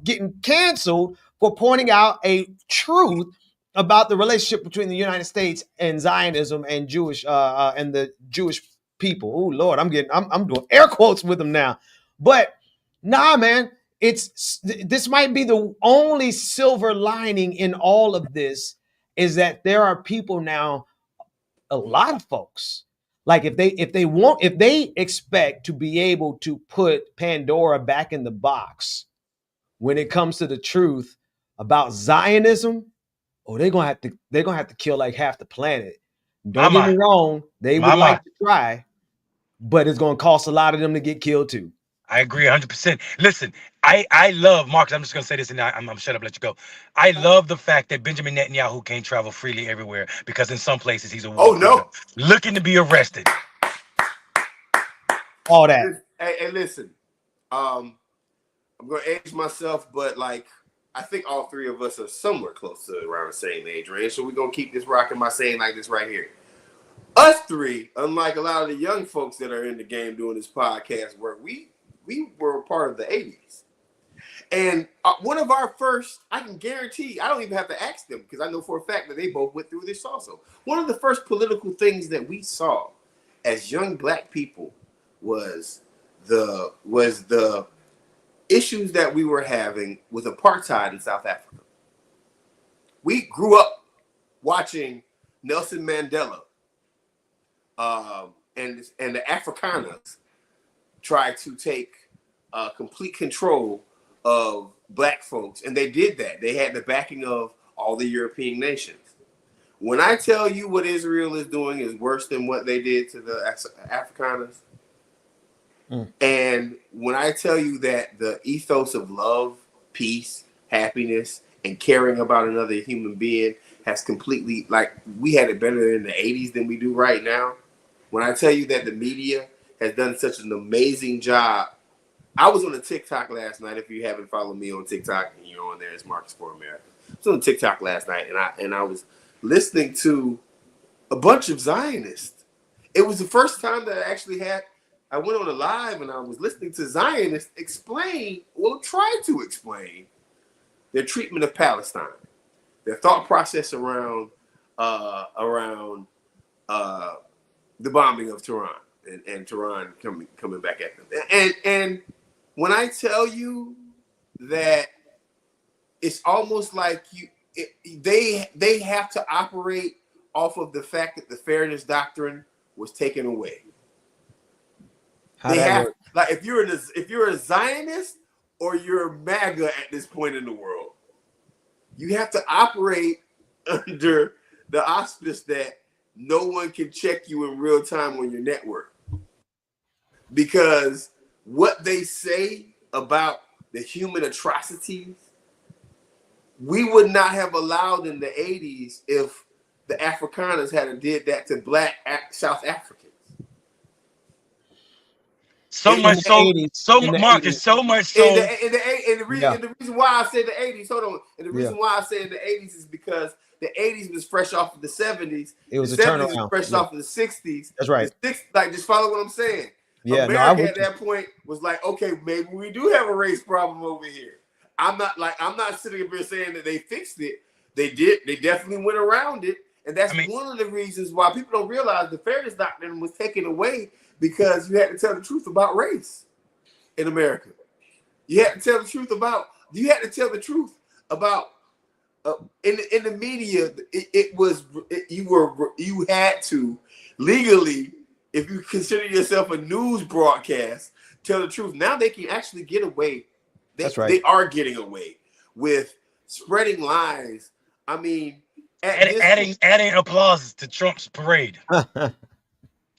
getting canceled for pointing out a truth about the relationship between the United States and Zionism and and the Jewish people. Oh Lord, I'm doing air quotes with them now, but nah, man, this might be the only silver lining in all of this, is that there are people now, a lot of folks, like if they expect to be able to put Pandora back in the box when it comes to the truth about Zionism, oh, they're gonna have to kill like half the planet. My Don't get me mind. wrong, they would My like mind. to try, but it's gonna cost a lot of them to get killed too. I agree 100%. Listen, I love Marcus. I'm just gonna say this, and I'm shut up, let you go. I love the fact that Benjamin Netanyahu can't travel freely everywhere because in some places he's a war Oh criminal no. looking to be arrested. All that. Hey, listen. I'm gonna age myself, but like I think all three of us are somewhere close to around the same age range. So we're gonna keep this rocking by saying like this right here. Us three, unlike a lot of the young folks that are in the game doing this podcast work, we were a part of the 80s. And one of our first, I can guarantee, I don't even have to ask them because I know for a fact that they both went through this also. One of the first political things that we saw as young black people was the issues that we were having with apartheid in South Africa. We grew up watching Nelson Mandela and the Afrikaners try to take complete control of black folks, and they did that. They had the backing of all the European nations. When I tell you what Israel is doing is worse than what they did to the Afrikaners, and when I tell you that the ethos of love, peace, happiness, and caring about another human being has completely, like, we had it better in the 80s than we do right now. When I tell you that the media has done such an amazing job. I was on a TikTok last night. If you haven't followed me on TikTok and you're on there, it's Marcus for America. I was on TikTok last night and I was listening to a bunch of Zionists. It was the first time that I went on a live and I was listening to Zionists try to explain their treatment of Palestine, their thought process around the bombing of Tehran and Tehran coming back at them. And when I tell you that it's almost like they have to operate off of the fact that the fairness doctrine was taken away. How They that have, work? like, if you're a Zionist or you're MAGA at this point in the world, you have to operate under the auspice that no one can check you in real time on your network. Because what they say about the human atrocities, we would not have allowed in the 80s if the Afrikaners had did that to black South Africans. So In much the so, 80s, so in the Marcus, 80s, so much And so. the reason why I say the 80s, hold on. And the Yeah. reason why I say in the 80s is because the 80s was fresh off of the 70s. It was The a 70s was turnaround. fresh Yeah. off of the 60s. That's right. Like, just follow what I'm saying. Yeah, no, America I'm at that point was like, okay, maybe we do have a race problem over here. I'm not sitting up here saying that they fixed it. They did. They definitely went around it. And that's one of the reasons why people don't realize the fairness doctrine was taken away, because you had to tell the truth about race in America. You had to tell the truth about in the media. You had to legally, if you consider yourself a news broadcast, tell the truth. Now they can actually get away. That's right. They are getting away with spreading lies. I mean, Adding applause to Trump's parade on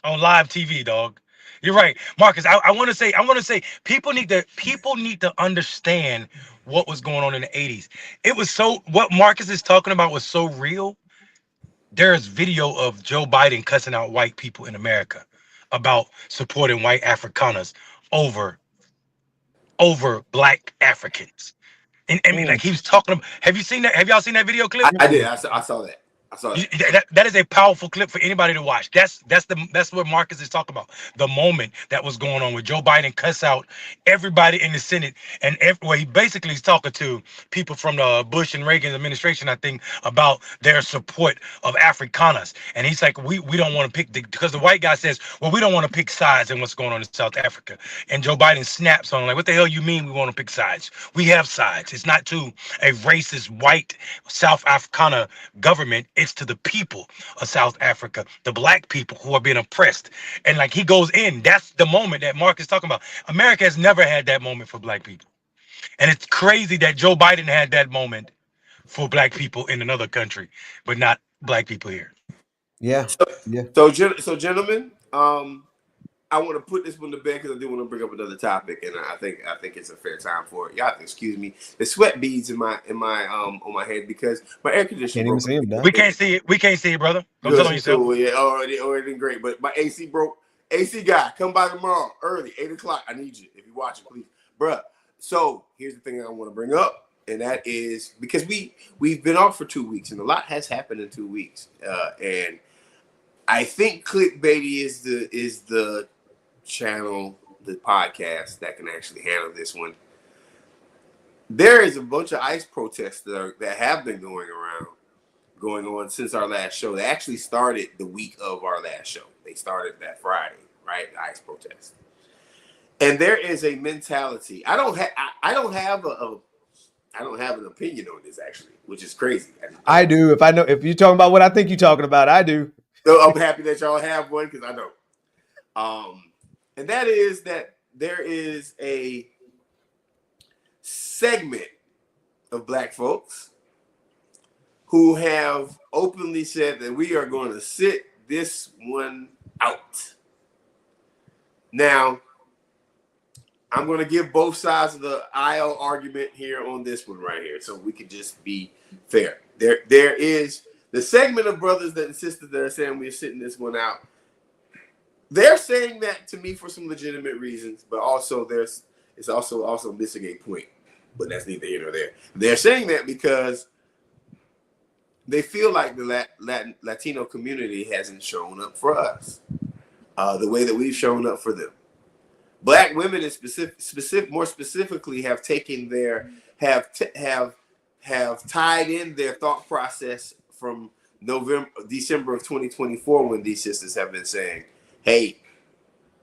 live TV, dog. You're right, Marcus. I want to say people need to understand what was going on in the 80s. It was so, what Marcus is talking about was so real. There's video of Joe Biden cussing out white people in America about supporting white Afrikaners over black Africans. And I mean, like, he was talking. Have you seen that? Have y'all seen that video clip? I did. I saw that. That is a powerful clip for anybody to watch. That's what Marcus is talking about. The moment that was going on with Joe Biden cuss out everybody in the Senate, and he basically is talking to people from the Bush and Reagan administration, I think, about their support of Afrikaners. And he's like, we don't want to pick, because the white guy says, well, we don't want to pick sides in what's going on in South Africa. And Joe Biden snaps on him, like, what the hell you mean we want to pick sides? We have sides. It's not to a racist white South Afrikaner government. It's to the people of South Africa, the black people who are being oppressed. And like, he goes in, that's the moment that Mark is talking about. America has never had that moment for black people. And it's crazy that Joe Biden had that moment for black people in another country, but not black people here. Yeah. So gentlemen, I want to put this one to bed because I do want to bring up another topic, and I think it's a fair time for it. Y'all have to excuse me. The sweat beads in my on my head because my air conditioner broke. Can't even see him, we can't see it. We can't see it, brother. Don't tell on yourself. Cool, yeah, already great. But my AC broke. AC guy, come by tomorrow early, 8 o'clock. I need you. If you're watching, please, bruh. So here's the thing I want to bring up, and that is because we've been off for 2 weeks, and a lot has happened in 2 weeks, and I think Clickbaity is the channel, the podcast that can actually handle this one. There is a bunch of ICE protests that have been going on since our last show. They actually started the week of our last show. They started that Friday, right? The ICE protest. And there is a mentality. I don't have an opinion on this, actually, which is crazy. I do. If you're talking about what I think you're talking about, I do. So I'm happy that y'all have one because I know. And that is that there is a segment of black folks who have openly said that we are going to sit this one out. Now, I'm going to give both sides of the aisle argument here on this one right here, so we can just be fair. There is the segment of brothers and sisters that are saying we're sitting this one out. They're saying that to me for some legitimate reasons, but also it's also missing a point. But that's neither here nor there. They're saying that because they feel like the Latino community hasn't shown up for us the way that we've shown up for them. Black women, in more specifically, have taken have tied in their thought process from December of 2024 when these sisters have been saying, hey,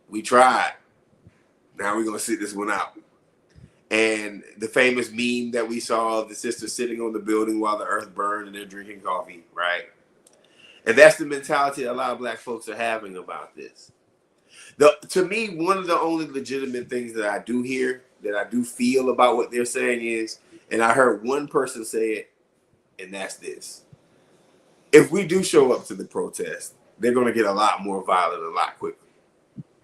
we tried. Now we're going to sit this one out. And the famous meme that we saw of the sisters sitting on the building while the earth burned and they're drinking coffee, right? And that's the mentality that a lot of black folks are having about this. To me, one of the only legitimate things that I do hear, that I do feel about what they're saying is, and I heard one person say it, and that's this. If we do show up to the protest, they're going to get a lot more violent a lot quicker.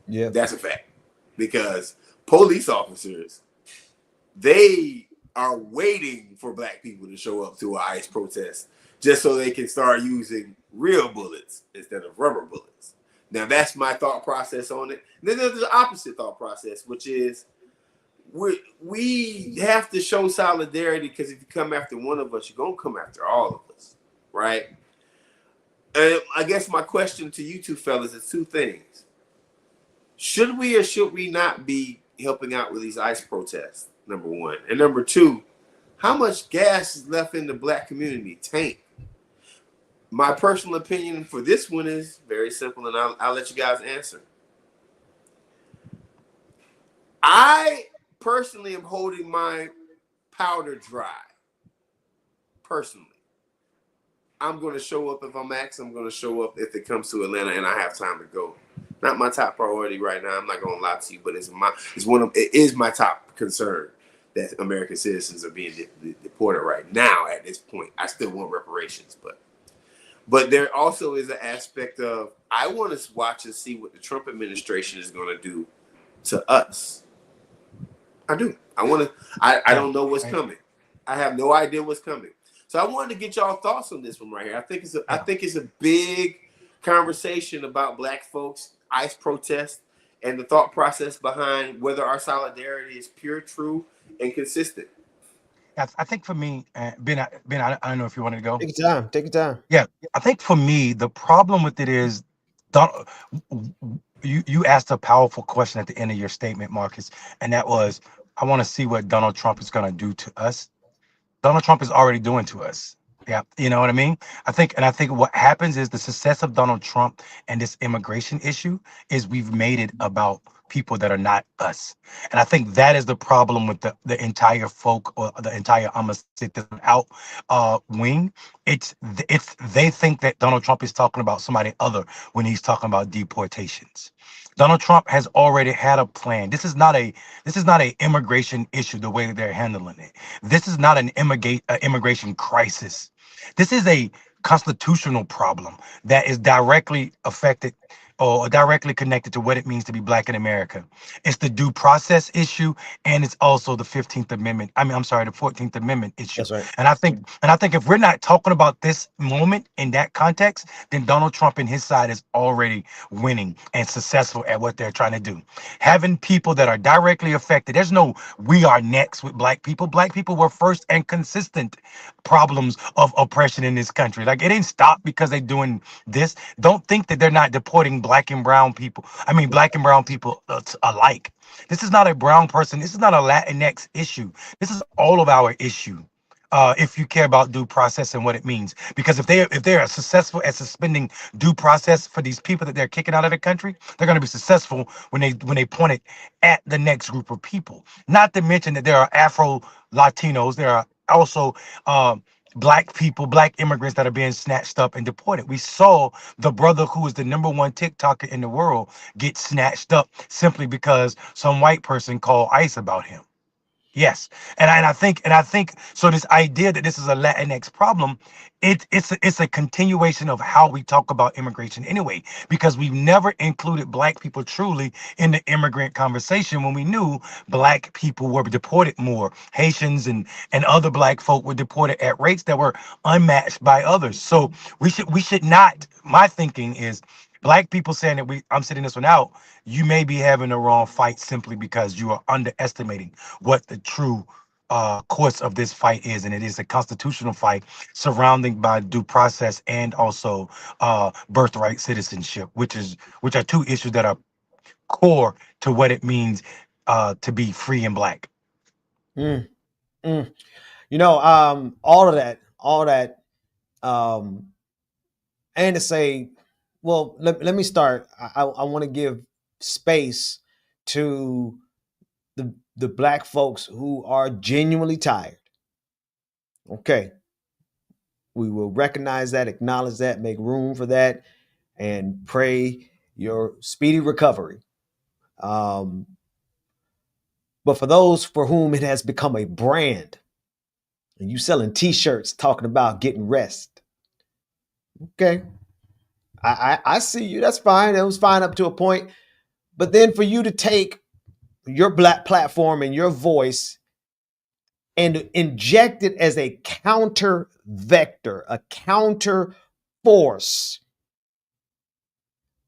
Yeah. That's a fact. Because police officers, they are waiting for black people to show up to an ICE protest just so they can start using real bullets instead of rubber bullets. Now, that's my thought process on it. And then there's the opposite thought process, which is we have to show solidarity, because if you come after one of us, you're going to come after all of us, right? And I guess my question to you two fellas is two things. Should we or should we not be helping out with these ICE protests, number one? And number two, how much gas is left in the black community tank? My personal opinion for this one is very simple, and I'll let you guys answer. I personally am holding my powder dry. Personally. I'm going to show up if I'm asked. I'm going to show up if it comes to Atlanta and I have time to go. Not my top priority right now. I'm not going to lie to you, but it is my top concern that American citizens are being deported right now at this point. I still want reparations, but there also is an aspect of I want to watch and see what the Trump administration is going to do to us. I do. I want to. I don't know what's coming. I have no idea what's coming. So I wanted to get y'all thoughts on this one right here. I think it's a big conversation about black folks, ICE protests, and the thought process behind whether our solidarity is pure, true, and consistent. I think for me, Ben, I don't know if you wanted to go. Take your time. Take your time. Yeah, I think for me, the problem with it is, you asked a powerful question at the end of your statement, Marcus, and that was, I want to see what Donald Trump is going to do to us. Donald Trump is already doing to us. Yeah, you know what I mean? I think what happens is the success of Donald Trump and this immigration issue is we've made it about people that are not us. And I think that is the problem with the entire folk, or the entire, I'm gonna sit this out wing. It's they think that Donald Trump is talking about somebody other when he's talking about deportations. Donald Trump has already had a plan. This is not a immigration issue the way that they're handling it. This is not an immigration crisis. This is a constitutional problem that is directly affected or directly connected to what it means to be black in America. It's the due process issue, and it's also the 15th Amendment. I'm sorry, the 14th Amendment issue. That's right. And I think if we're not talking about this moment in that context, then Donald Trump and his side is already winning and successful at what they're trying to do. Having people that are directly affected. There's no we are next with black people. Black people were first and consistent problems of oppression in this country. Like, it didn't stop because they're doing this. Don't think that they're not deporting black and brown people alike. This is not a brown person. This is not a Latinx issue. This is all of our issue. If you care about due process and what it means, because if they are successful at suspending due process for these people that they're kicking out of the country, they're going to be successful when they point it at the next group of people. Not to mention that there are Afro Latinos, there are also black people, black immigrants that are being snatched up and deported. We saw the brother who is the #1 TikToker in the world get snatched up simply because some white person called ICE about him. Yes, and I think so. This idea that this is a Latinx problem, it's a continuation of how we talk about immigration anyway, because we've never included black people truly in the immigrant conversation when we knew black people were deported more. Haitians and other black folk were deported at rates that were unmatched by others. So we should not. My thinking is, black people saying that I'm sitting this one out, you may be having the wrong fight simply because you are underestimating what the true course of this fight is. And it is a constitutional fight surrounding by due process and also birthright citizenship, which are two issues that are core to what it means to be free and black. Mm, mm. You know, all of that, and to say, well, let me start. I want to give space to the black folks who are genuinely tired. Okay. We will recognize that, acknowledge that, make room for that, and pray your speedy recovery. But for those for whom it has become a brand, and you selling T-shirts talking about getting rest. Okay, I see you. That's fine. It was fine up to a point, but then for you to take your black platform and your voice and inject it as a counter vector, a counter force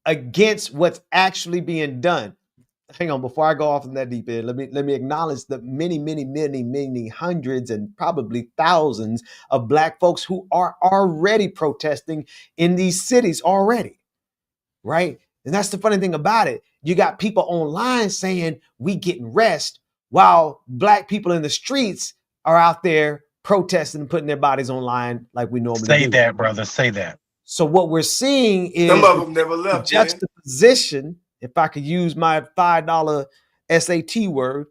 against what's actually being done. Hang on, before I go off in that deep end, let me acknowledge the many hundreds and probably thousands of black folks who are already protesting in these cities already, right? And that's the funny thing about it. You got people online saying we getting rest while black people in the streets are out there protesting and putting their bodies online like we normally do. Say that, brother. Say that. So what we're seeing is Some of them never the left. juxtaposition, if I could use my $5 SAT word,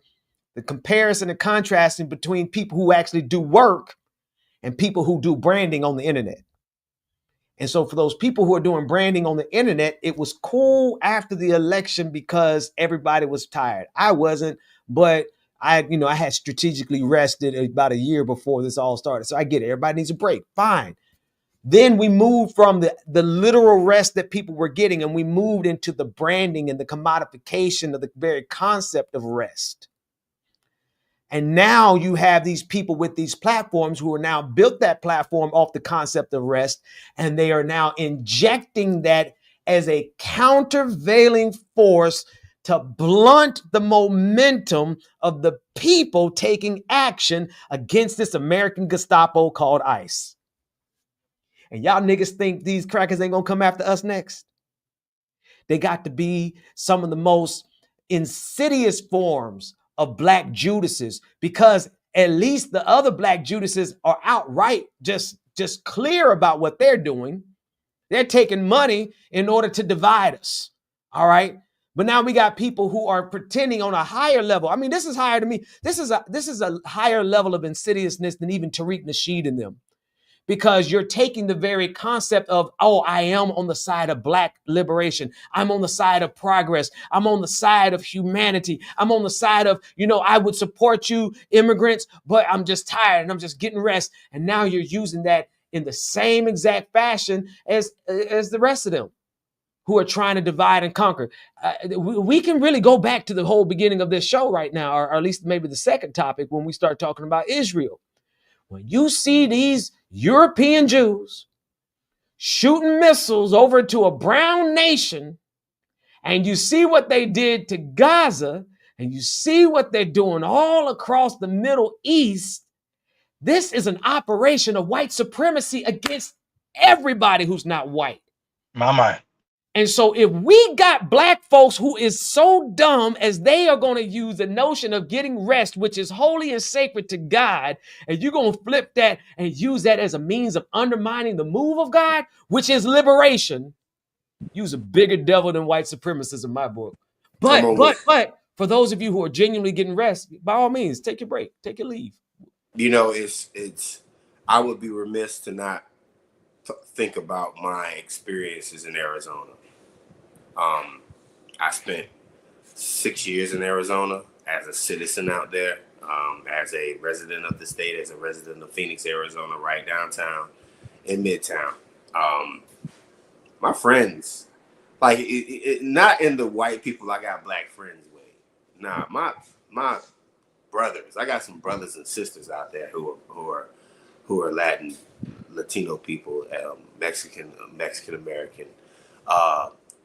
the comparison and contrasting between people who actually do work and people who do branding on the internet. And so for those people who are doing branding on the internet, it was cool after the election because everybody was tired. I wasn't, but I had strategically rested about a year before this all started. So I get it. Everybody needs a break. Fine. Then we moved from the literal rest that people were getting, and we moved into the branding and the commodification of the very concept of rest. And now you have these people with these platforms who are now built that platform off the concept of rest, and they are now injecting that as a countervailing force to blunt the momentum of the people taking action against this American Gestapo called ICE. And y'all niggas think these crackers ain't gonna come after us next? They got to be some of the most insidious forms of black Judases, because at least the other black Judases are outright just clear about what they're doing. They're taking money in order to divide us. All right. But now we got people who are pretending on a higher level. I mean, this is higher to me. This is a higher level of insidiousness than even Tariq Nasheed and them. Because you're taking the very concept of, oh, I am on the side of black liberation. I'm on the side of progress. I'm on the side of humanity. I'm on the side of, I would support you immigrants, but I'm just tired and I'm just getting rest. And now you're using that in the same exact fashion as the rest of them who are trying to divide and conquer. We can really go back to the whole beginning of this show right now, or at least maybe the second topic when we start talking about Israel. When you see these European Jews shooting missiles over to a brown nation, and you see what they did to Gaza, and you see what they're doing all across the Middle East, this is an operation of white supremacy against everybody who's not white. Mama. And so if we got black folks who is so dumb as they are going to use the notion of getting rest, which is holy and sacred to God, and you're going to flip that and use that as a means of undermining the move of God, which is liberation, use a bigger devil than white supremacists in my book. But for those of you who are genuinely getting rest, by all means, take your break, take your leave. It's I would be remiss to not think about my experiences in Arizona. I spent 6 years in Arizona as a citizen out there, as a resident of the state, as a resident of Phoenix, Arizona, right downtown in Midtown. My friends, like not in the white people I got black friends with. Nah, my brothers. I got some brothers and sisters out there who are Latino people, Mexican American,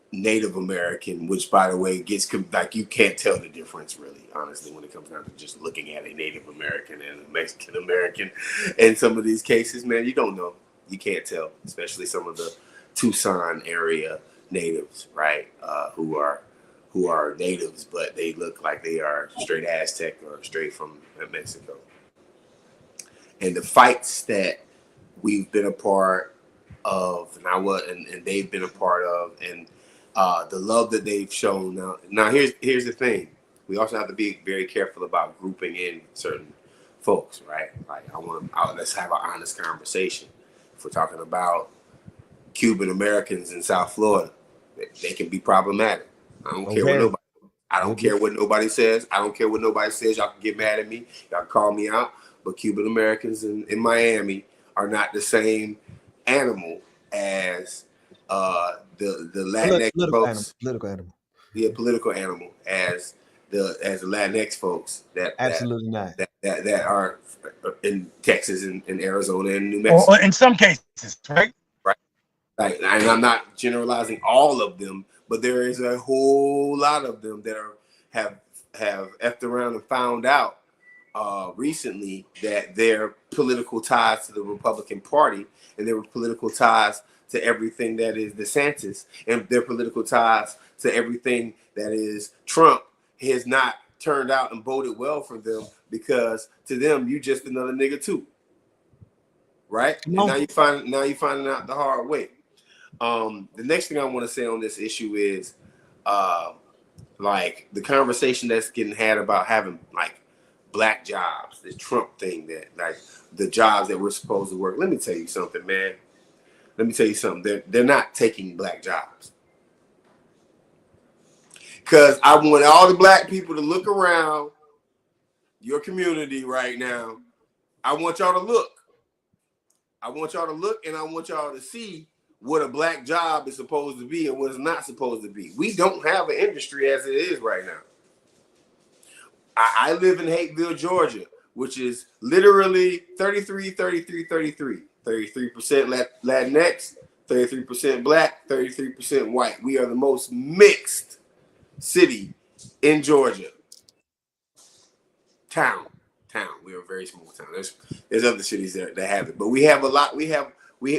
Native American, which by the way gets like you can't tell the difference really, honestly, when it comes down to just looking at a Native American and a Mexican American. In some of these cases, man, you don't know, you can't tell, especially some of the Tucson area natives, right? Who are natives, but they look like they are straight Aztec or straight from Mexico. And the fights that we've been a part of, and they've been a part of, and the love that they've shown. Now here's the thing. We also have to be very careful about grouping in certain folks, right? Like let's have an honest conversation. If we're talking about Cuban Americans in South Florida, they can be problematic. I don't care what nobody. I don't care what nobody says. I don't care what nobody says. Y'all can get mad at me. Y'all can call me out. but Cuban Americans in Miami are not the same animal as the Latinx Political animal. folks. Political animal. Yeah, political animal as the Latinx folks Absolutely not. that are in Texas and Arizona and New Or Mexico. in some cases, right? Right. Right. And I'm not generalizing all of them, but there is a whole lot of them that have effed around and found out recently that their political ties to the Republican Party and their political ties to everything that is DeSantis and their political ties to everything that is Trump has not turned out and boded well for them, because to them you just another nigga too, right? No. And now you finding out the hard way. The next thing I want to say on this issue is like the conversation that's getting had about having like black jobs, this Trump thing, that like the jobs that we're supposed to work. Let me tell you something, man. Let me tell you something. They're not taking black jobs. Because I want all the black people to look around your community right now. I want y'all to look. I want y'all to look, and I want y'all to see what a black job is supposed to be and what it's not supposed to be. We don't have an industry as it is right now. I live in Hateville, Georgia, which is literally 33, 33, 33. 33% Latinx, 33% black, 33% white. We are the most mixed city in Georgia. Town. We are a very small town. There's other cities that have it, but we have a lot. We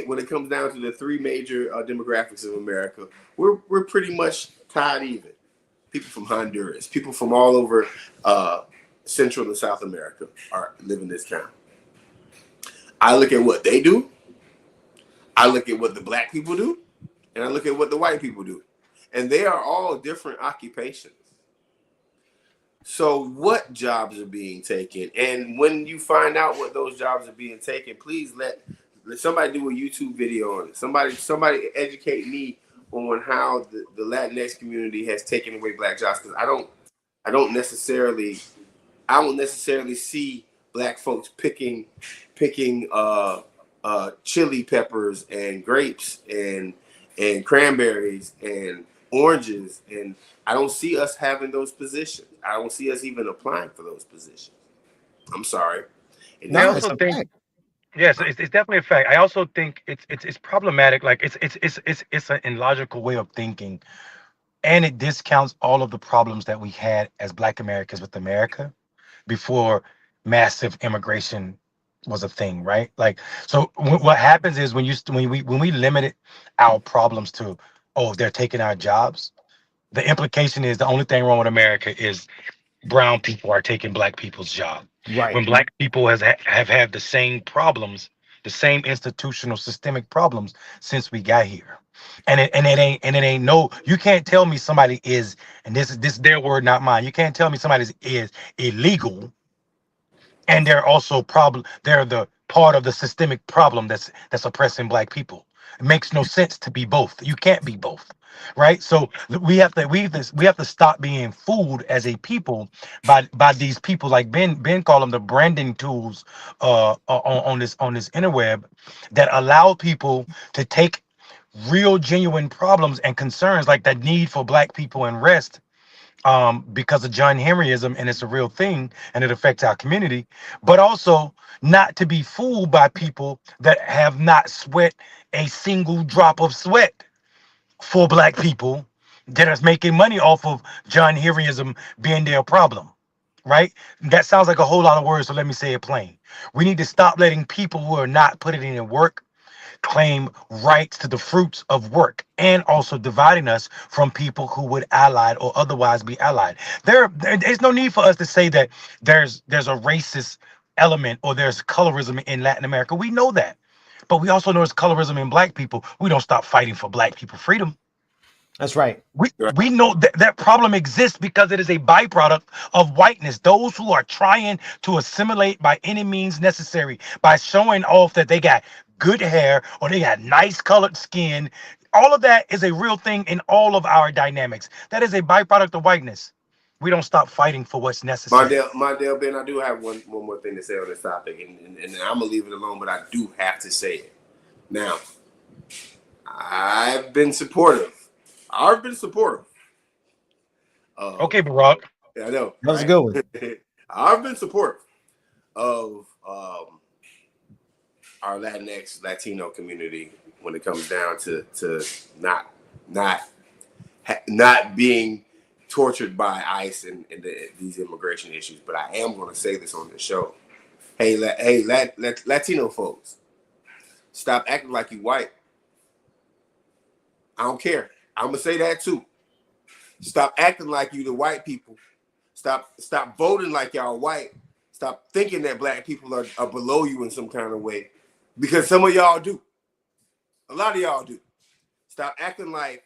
when it comes down to the three major demographics of America, we're pretty much tied even. People from Honduras, people from all over Central and South America live in this town. I look at what they do. I look at what the black people do, and I look at what the white people do, and they are all different occupations. So what jobs are being taken? And when you find out what those jobs are being taken, please let somebody do a YouTube video on it. Somebody educate me on how the Latinx community has taken away black jobs, because I don't necessarily see black folks picking chili peppers and grapes and cranberries and oranges, and I don't see us having those positions. I don't see us even applying for those positions. I'm sorry. I also think, yes, it's definitely a fact. I also think it's problematic. Like it's an illogical way of thinking, and it discounts all of the problems that we had as Black Americans with America before massive immigration was a thing, right? Like, so what happens is when we limited our problems to, oh, they're taking our jobs, the implication is the only thing wrong with America is brown people are taking black people's job. Right. When black people have had the same problems, the same institutional systemic problems since we got here. And it ain't no, you can't tell me somebody is, and this is their word, not mine. You can't tell me somebody is illegal and they're also they're the part of the systemic problem that's oppressing black people. It makes no sense to be both. You can't be both, right? So we have to stop being fooled as a people by these people, like Ben call them the branding tools on this interweb, that allow people to take real genuine problems and concerns like the need for black people and rest, because of John Henryism, and it's a real thing and it affects our community, but also not to be fooled by people that have not sweat a single drop of sweat for black people that is making money off of John Henryism being their problem, right? That sounds like a whole lot of words, so let me say it plain. We need to stop letting people who are not putting in work claim rights to the fruits of work, and also dividing us from people who would allied or otherwise be allied. There's no need for us to say that there's a racist element or there's colorism in Latin America. We know that. But we also know there's colorism in black people. We don't stop fighting for black people freedom. That's right. We know that problem exists because it is a byproduct of whiteness. Those who are trying to assimilate by any means necessary, by showing off that they got good hair or they got nice colored skin, all of that is a real thing in all of our dynamics. That is a byproduct of whiteness. we don't stop fighting for what's necessary. Mondale Ben, I do have one more thing to say on this topic, and I'm gonna leave it alone, but I do have to say it. Now, I've been supportive. I've been supportive. Okay, Barack. I know. That was a good one. I've been supportive of our Latinx Latino community when it comes down to not being tortured by ICE and these immigration issues. But I am going to say this on the show. Hey, Latino folks, stop acting like you white. I don't care. I'm gonna say that too. Stop acting like you the white people. Stop voting like y'all white. Stop thinking that black people are below you in some kind of way, because some of y'all do. A lot of y'all do. Stop acting like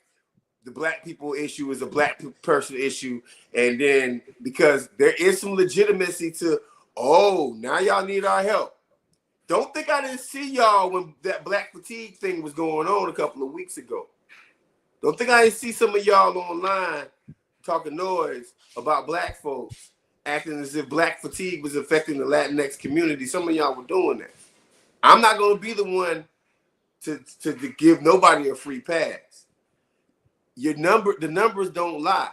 the black people issue is a black person issue, and then because there is some legitimacy to, oh, now y'all need our help. Don't think I didn't see y'all when that black fatigue thing was going on a couple of weeks ago. Don't think I didn't see some of y'all online talking noise about black folks, acting as if black fatigue was affecting the Latinx community. Some of y'all were doing that. I'm not going to be the one to give nobody a free pass. The numbers don't lie.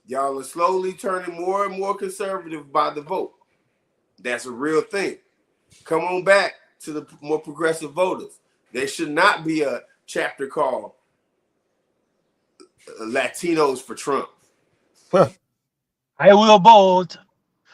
Y'all are slowly turning more and more conservative by the vote. That's a real thing. Come on back to the more progressive voters. There should not be a chapter called Latinos for Trump. Huh. I will vote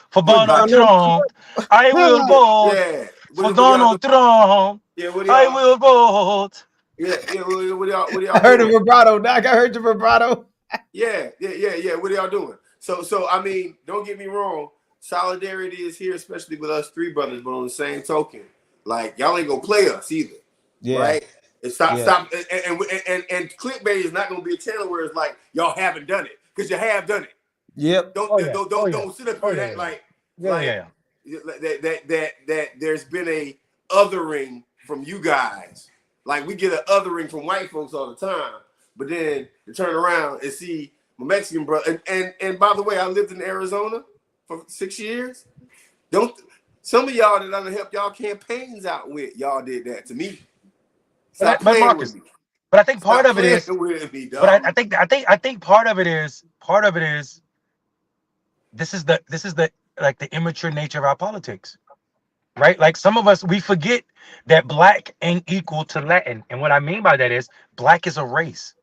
for Donald Trump. I will vote for Donald Trump. Yeah, I will vote. Yeah. What y'all I heard doing? the vibrato, Doc. I heard the vibrato. Yeah. What are y'all doing? So I mean, don't get me wrong. Solidarity is here, especially with us three brothers. But on the same token, like y'all ain't gonna play us either, right? And stop. And Clickbaity is not gonna be a channel where it's like y'all haven't done it, because you have done it. Yep. Don't sit up here and act like that there's been a othering from you guys. Like we get an othering from white folks all the time, but then you turn around and see my Mexican brother. And by the way, I lived in Arizona for 6 years. Some of y'all that I done helped y'all campaigns out with, y'all did that to me. Stop playing Marcus, with me. But I think part of it is. Me, but I think part of it is. This is the like the immature nature of our politics, right? Like some of us, we forget that black ain't equal to Latin, and what I mean by that is black is a race.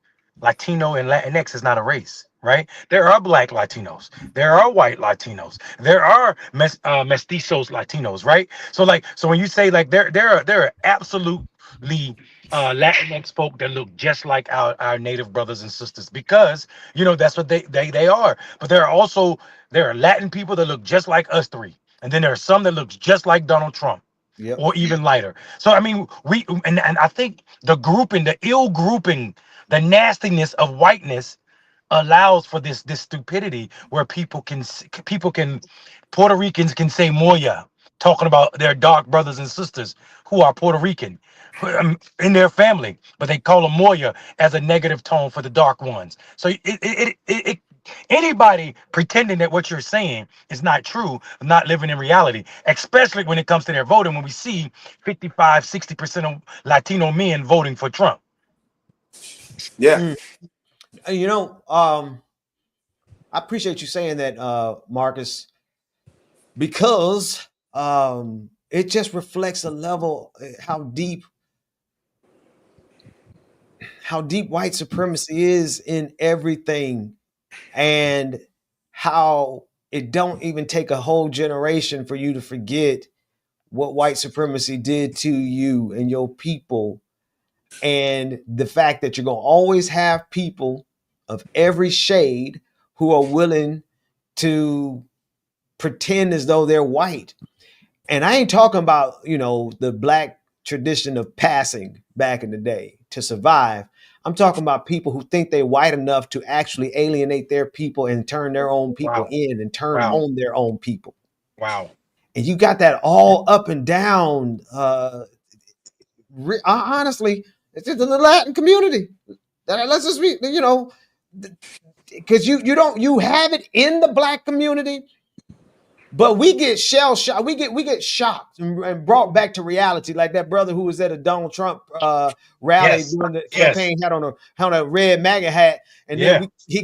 Latino and Latinx is not a race, right? There are black Latinos, there are white Latinos, there are mestizos Latinos, right? So when you say like there are absolutely Latinx folk that look just like our native brothers and sisters, because that's what they are. But there are Latin people that look just like us three, and then there are some that look just like Donald Trump. Yep. Or even lighter. So I mean, and I think the ill grouping, the nastiness of whiteness allows for this stupidity where Puerto Ricans can say Moya, talking about their dark brothers and sisters who are Puerto Rican in their family, but they call them Moya as a negative tone for the dark ones. So anybody pretending that what you're saying is not true, not living in reality, especially when it comes to their voting, when we see 55-60% of Latino men voting for Trump. Yeah. I appreciate you saying that, Marcus, because it just reflects a level how deep white supremacy is in everything, and how it don't even take a whole generation for you to forget what white supremacy did to you and your people, and the fact that you're going to always have people of every shade who are willing to pretend as though they're white. And I ain't talking about, the black tradition of passing back in the day to survive. I'm talking about people who think they're white enough to actually alienate their people and turn their own people in and turn on their own people. Wow. And you got that all up and down. Honestly, it's just in the Latin community. Let's just be, because you have it in the black community, but we get shell shocked. We get shocked and brought back to reality, like that brother who was at a Donald Trump rally Yes. during the Yes. campaign, had on a red MAGA hat, and Yeah. then he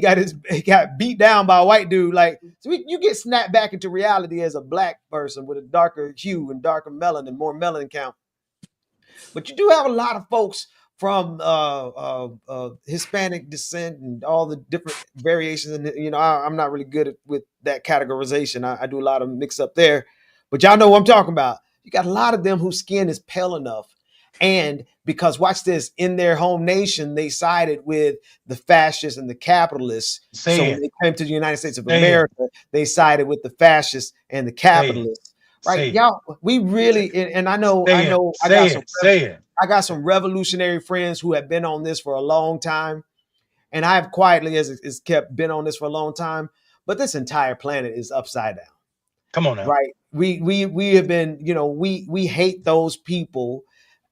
got beat down by a white dude. Like, so you get snapped back into reality as a black person with a darker hue and darker melanin, more melanin count. But you do have a lot of folks from Hispanic descent and all the different variations. And I'm not really good with that categorization. I do a lot of mix up there, but y'all know what I'm talking about. You got a lot of them whose skin is pale enough, and because watch this, in their home nation, they sided with the fascists and the capitalists. So when they came to the United States of America, they sided with the fascists and the capitalists. Right, y'all. We really, and I know, I got some revolutionary friends who have been on this for a long time, and I have quietly, as kept, been on this for a long time. But this entire planet is upside down. Come on now, right? We have been, we hate those people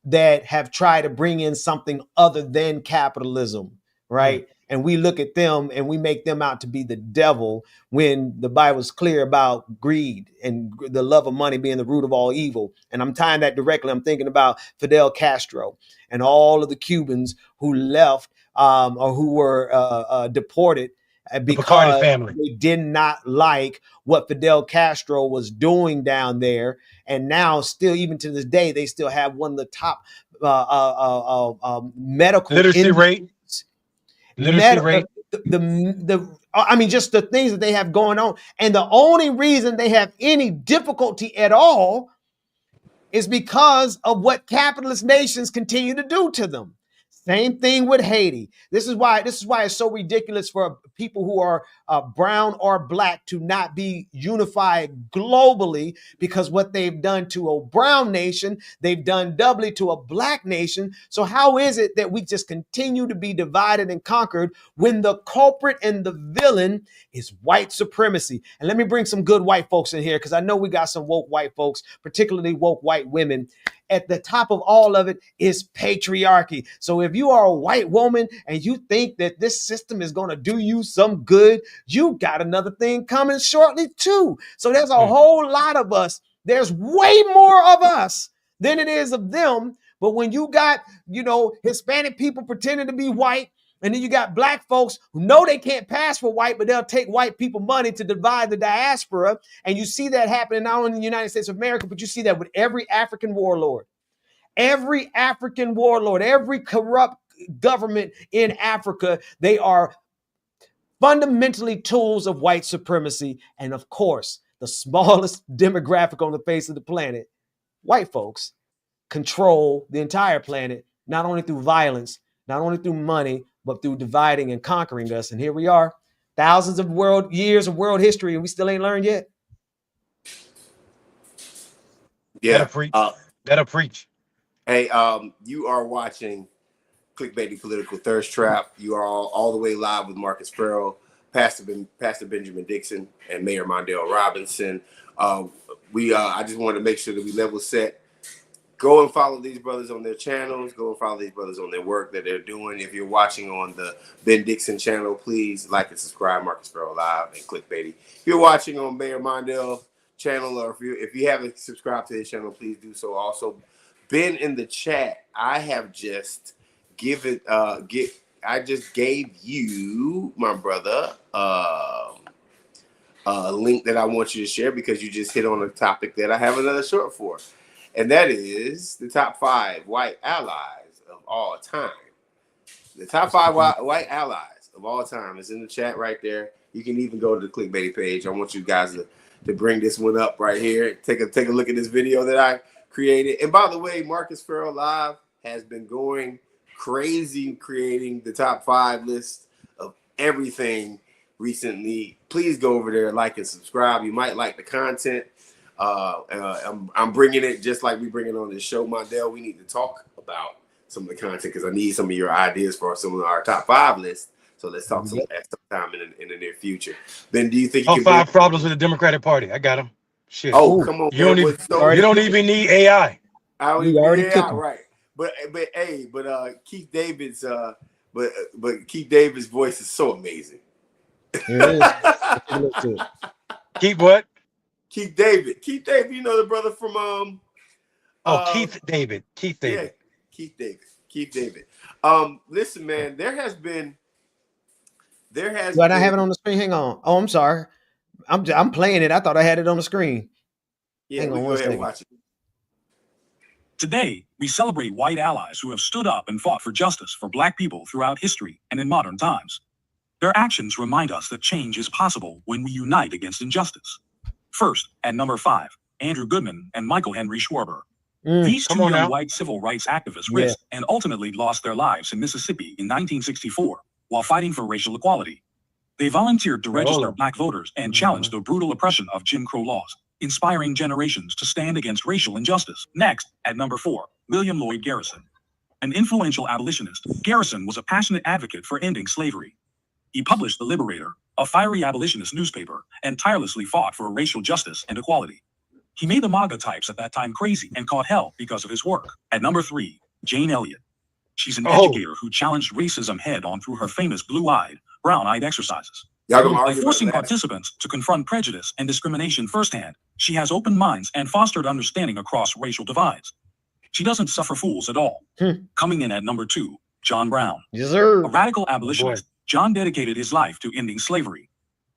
that have tried to bring in something other than capitalism, right? And we look at them and we make them out to be the devil when the Bible's clear about greed and the love of money being the root of all evil. And I'm tying that directly. I'm thinking about Fidel Castro and all of the Cubans who left or who were deported because they did not like what Fidel Castro was doing down there. And now still, even to this day, they still have one of the top medical literacy rate. I mean, just the things that they have going on. And the only reason they have any difficulty at all is because of what capitalist nations continue to do to them. Same thing with Haiti. This is why it's so ridiculous for people who are brown or black to not be unified globally, because what they've done to a brown nation, they've done doubly to a black nation. So how is it that we just continue to be divided and conquered when the culprit and the villain is white supremacy? And let me bring some good white folks in here, because I know we got some woke white folks, particularly woke white women. At the top of all of it is patriarchy. So if you are a white woman and you think that this system is going to do you some good, you got another thing coming shortly too. So there's a whole lot of us. There's way more of us than it is of them. But when you got, Hispanic people pretending to be white, and then you got black folks who know they can't pass for white, but they'll take white people money to divide the diaspora. And you see that happening not only in the United States of America, but you see that with every African warlord. Every African warlord, every corrupt government in Africa, they are fundamentally tools of white supremacy. And of course, the smallest demographic on the face of the planet, white folks, control the entire planet, not only through violence, not only through money, but through dividing and conquering us. And here we are, thousands of years of world history, and we still ain't learned yet. Yeah. That'll preach. Hey, you are watching Clickbaity Political Thirst Trap. You are all the way live with Marcus Farrell, Pastor Benjamin Dixon, and Mayor Mondale Robinson. I just wanted to make sure that we level set. Go and follow these brothers on their channels. Go and follow these brothers on their work that they're doing. If you're watching on the Ben Dixon channel, please like and subscribe, Marcus Farrell Live and Clickbaity. If you're watching on Mayor Mondale channel, or if you haven't subscribed to his channel, please do so. Also, Ben in the chat, I have just I just gave you, my brother, a link that I want you to share, because you just hit on a topic that I have another short for. And that is the top 5 white allies of all time. The top 5 white allies of all time is in the chat right there. You can even go to the Clickbaity page. I want you guys to bring this one up right here. Take a look at this video that I created. And by the way, Marcus Farrell Live has been going crazy creating the top 5 list of everything recently. Please go over there, like and subscribe. You might like the content. I'm bringing it just like we bring it on this show, Mondale. We need to talk about some of the content, because I need some of your ideas for some of our top 5 lists. So let's talk some time in the near future. Ben, do you think you can 5 problems with the Democratic Party? I got them. Shit. Oh, come on. You don't even need AI. I don't even need AI, right? But Keith David's Keith David's voice is so amazing. Here it is. Let's take a look to it. Keith what? Keith David. Keith David, you know the brother from Keith David. Keith David. Yeah, Keith David. Keith David. Listen, man, there has Do I not have it on the screen? Hang on. Oh, I'm sorry. I'm playing it. I thought I had it on the screen. Yeah, Hang we on go one ahead and second. watch it. Today, we celebrate white allies who have stood up and fought for justice for Black people throughout history and in modern times. Their actions remind us that change is possible when we unite against injustice. First, at number 5, Andrew Goodman and Michael Henry Schwarber. These two young white civil rights activists risked and ultimately lost their lives in Mississippi in 1964 while fighting for racial equality. They volunteered to register Black voters and challenge the brutal oppression of Jim Crow laws, inspiring generations to stand against racial injustice. Next, at number 4, William Lloyd Garrison. An influential abolitionist, Garrison was a passionate advocate for ending slavery. He published The Liberator, a fiery abolitionist newspaper, and tirelessly fought for racial justice and equality. He made the MAGA types at that time crazy and caught hell because of his work. At number 3, Jane Elliott. She's an educator who challenged racism head-on through her famous blue-eyed, brown-eyed exercises. By forcing participants to confront prejudice and discrimination firsthand, she has opened minds and fostered understanding across racial divides. She doesn't suffer fools at all. Coming in at number 2, John Brown. Yes, sir. A radical abolitionist, John dedicated his life to ending slavery.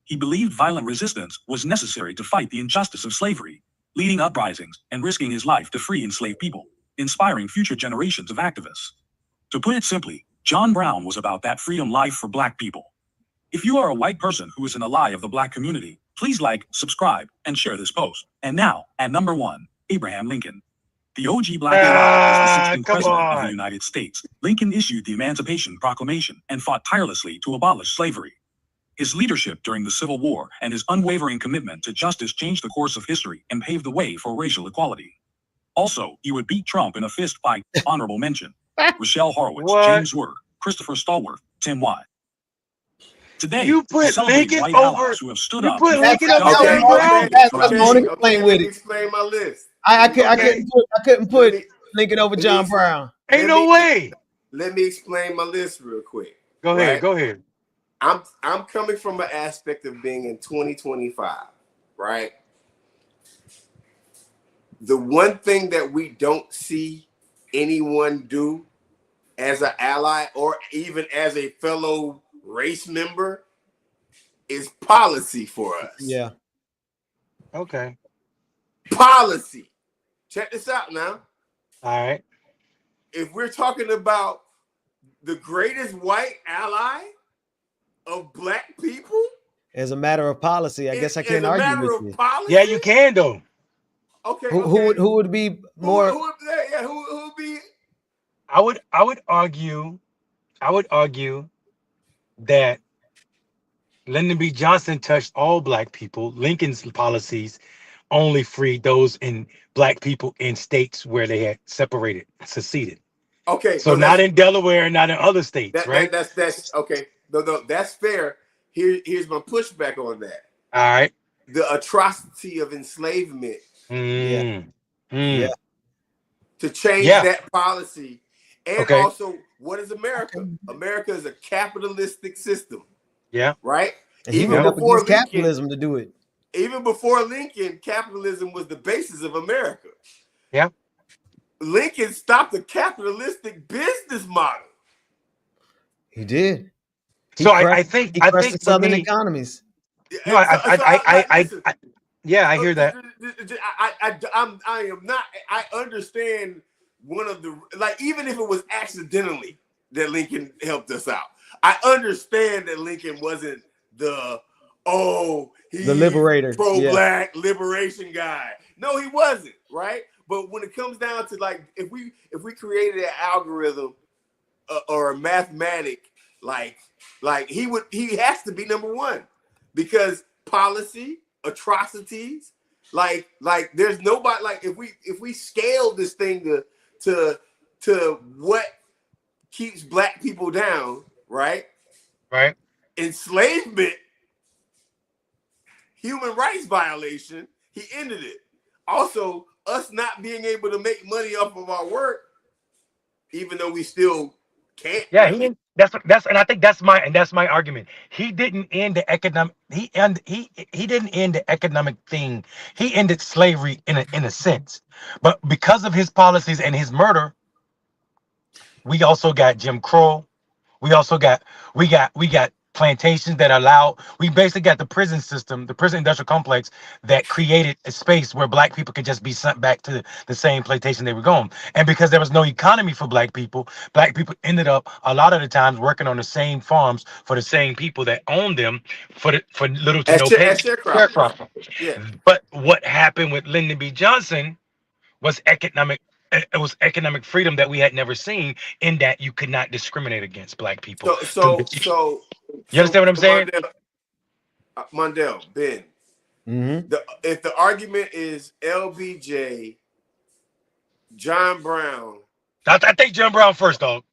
He believed violent resistance was necessary to fight the injustice of slavery, leading uprisings and risking his life to free enslaved people, inspiring future generations of activists. To put it simply, John Brown was about that freedom life for Black people. If you are a white person who is an ally of the Black community, please like, subscribe, and share this post. And now, at number 1, Abraham Lincoln. The OG Black ally was the 16th president of the United States. Lincoln issued the Emancipation Proclamation and fought tirelessly to abolish slavery. His leadership during the Civil War and his unwavering commitment to justice changed the course of history and paved the way for racial equality. Also, he would beat Trump in a fist fight. Honorable mention: Rochelle Horowitz, James Work, Christopher Stallworth, Tim White. Today, you put Lincoln white over. allies who have stood You up. put Lincoln over Okay, John Brown. Let me explain my list. I couldn't put Lincoln over John Brown. Ain't no way. Let me explain my list real quick. Go ahead. Go ahead. I'm coming from an aspect of being in 2025, right? The one thing that we don't see anyone do as an ally or even as a fellow race member is policy for us. Yeah. Okay. Policy. Check this out now. All right. If we're talking about the greatest white ally of Black people, as a matter of policy, I guess I can't argue with you. Policy, yeah, you can though. Okay. Who would be more? Who would be? I would argue that Lyndon B. Johnson touched all Black people. Lincoln's policies only freed those in Black people in states where they had seceded. Okay. So not in Delaware, not in other states, right? That's okay. No, that's fair. Here's my pushback on that. All right. The atrocity of enslavement. Yeah. To change that policy. And also, what is America? America is a capitalistic system. Yeah. Right? And he went up against capitalism to do it. Even before Lincoln, capitalism was the basis of America. Yeah. Lincoln stopped the capitalistic business model. He did. I think the southern economies. No, I hear that. I am not. I understand one of the, like, even if it was accidentally that Lincoln helped us out, I understand that Lincoln wasn't the liberator, pro-Black liberation guy. No, he wasn't, right? But when it comes down to, like, if we created an algorithm or a mathematic, like he has to be number one, because policy, atrocities, like there's nobody, like, if we scale this thing to what keeps Black people down, right? Right. Enslavement, human rights violation, he ended it. Also, us not being able to make money off of our work, even though we still can't. Yeah, and I think that's my argument. He didn't end the economic. He didn't end the economic thing. He ended slavery in a sense, but because of his policies and his murder, we also got Jim Crow. We also got we got plantations that allow. We basically got the prison system, the prison industrial complex that created a space where black people could just be sent back to the same plantation they were going. And because there was no economy for black people ended up a lot of the times working on the same farms for the same people that owned them for little to no pay. As sharecroppers. Sharecropper. Yeah. But what happened with Lyndon B. Johnson was economic. It was economic freedom that we had never seen, in that you could not discriminate against black people. You understand what I'm saying? Mondale, Ben. If the argument is LBJ, John Brown. I think John Brown first, dog.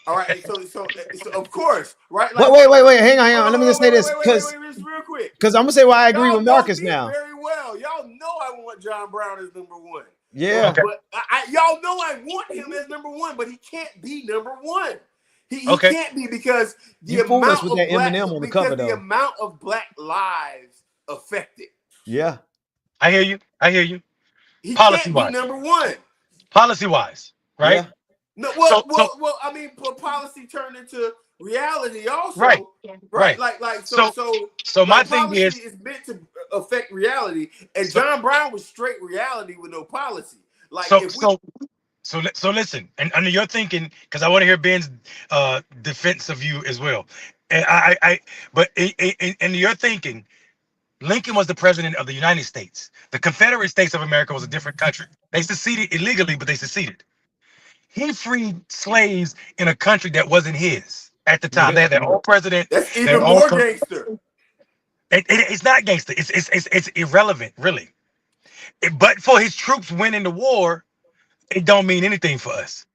All right, so of course, right? Like, wait, hang on. Let me just say this, because real quick, because I'm gonna say why I agree with Marcus now. Very well, y'all know I want John Brown as number one. Yeah, but y'all know I want him as number one, but he can't be number one. He can't be, because the amount of black, Eminem on the cover, the amount of black lives affected. Yeah, I hear you. He can't be number one. Policy wise, right? Yeah. No, well, I mean, policy turned into reality also. Right. So my thing is meant to affect reality, and John Brown was straight reality with no policy. Like, so listen, and under your thinking, because I want to hear Ben's defense of you as well. And but in your thinking, Lincoln was the president of the United States. The Confederate States of America was a different country. They seceded illegally, but they seceded. He freed slaves in a country that wasn't his at the time. They had their own president. That's even more gangster. It's not gangster. It's irrelevant, really. But for his troops winning the war, it don't mean anything for us.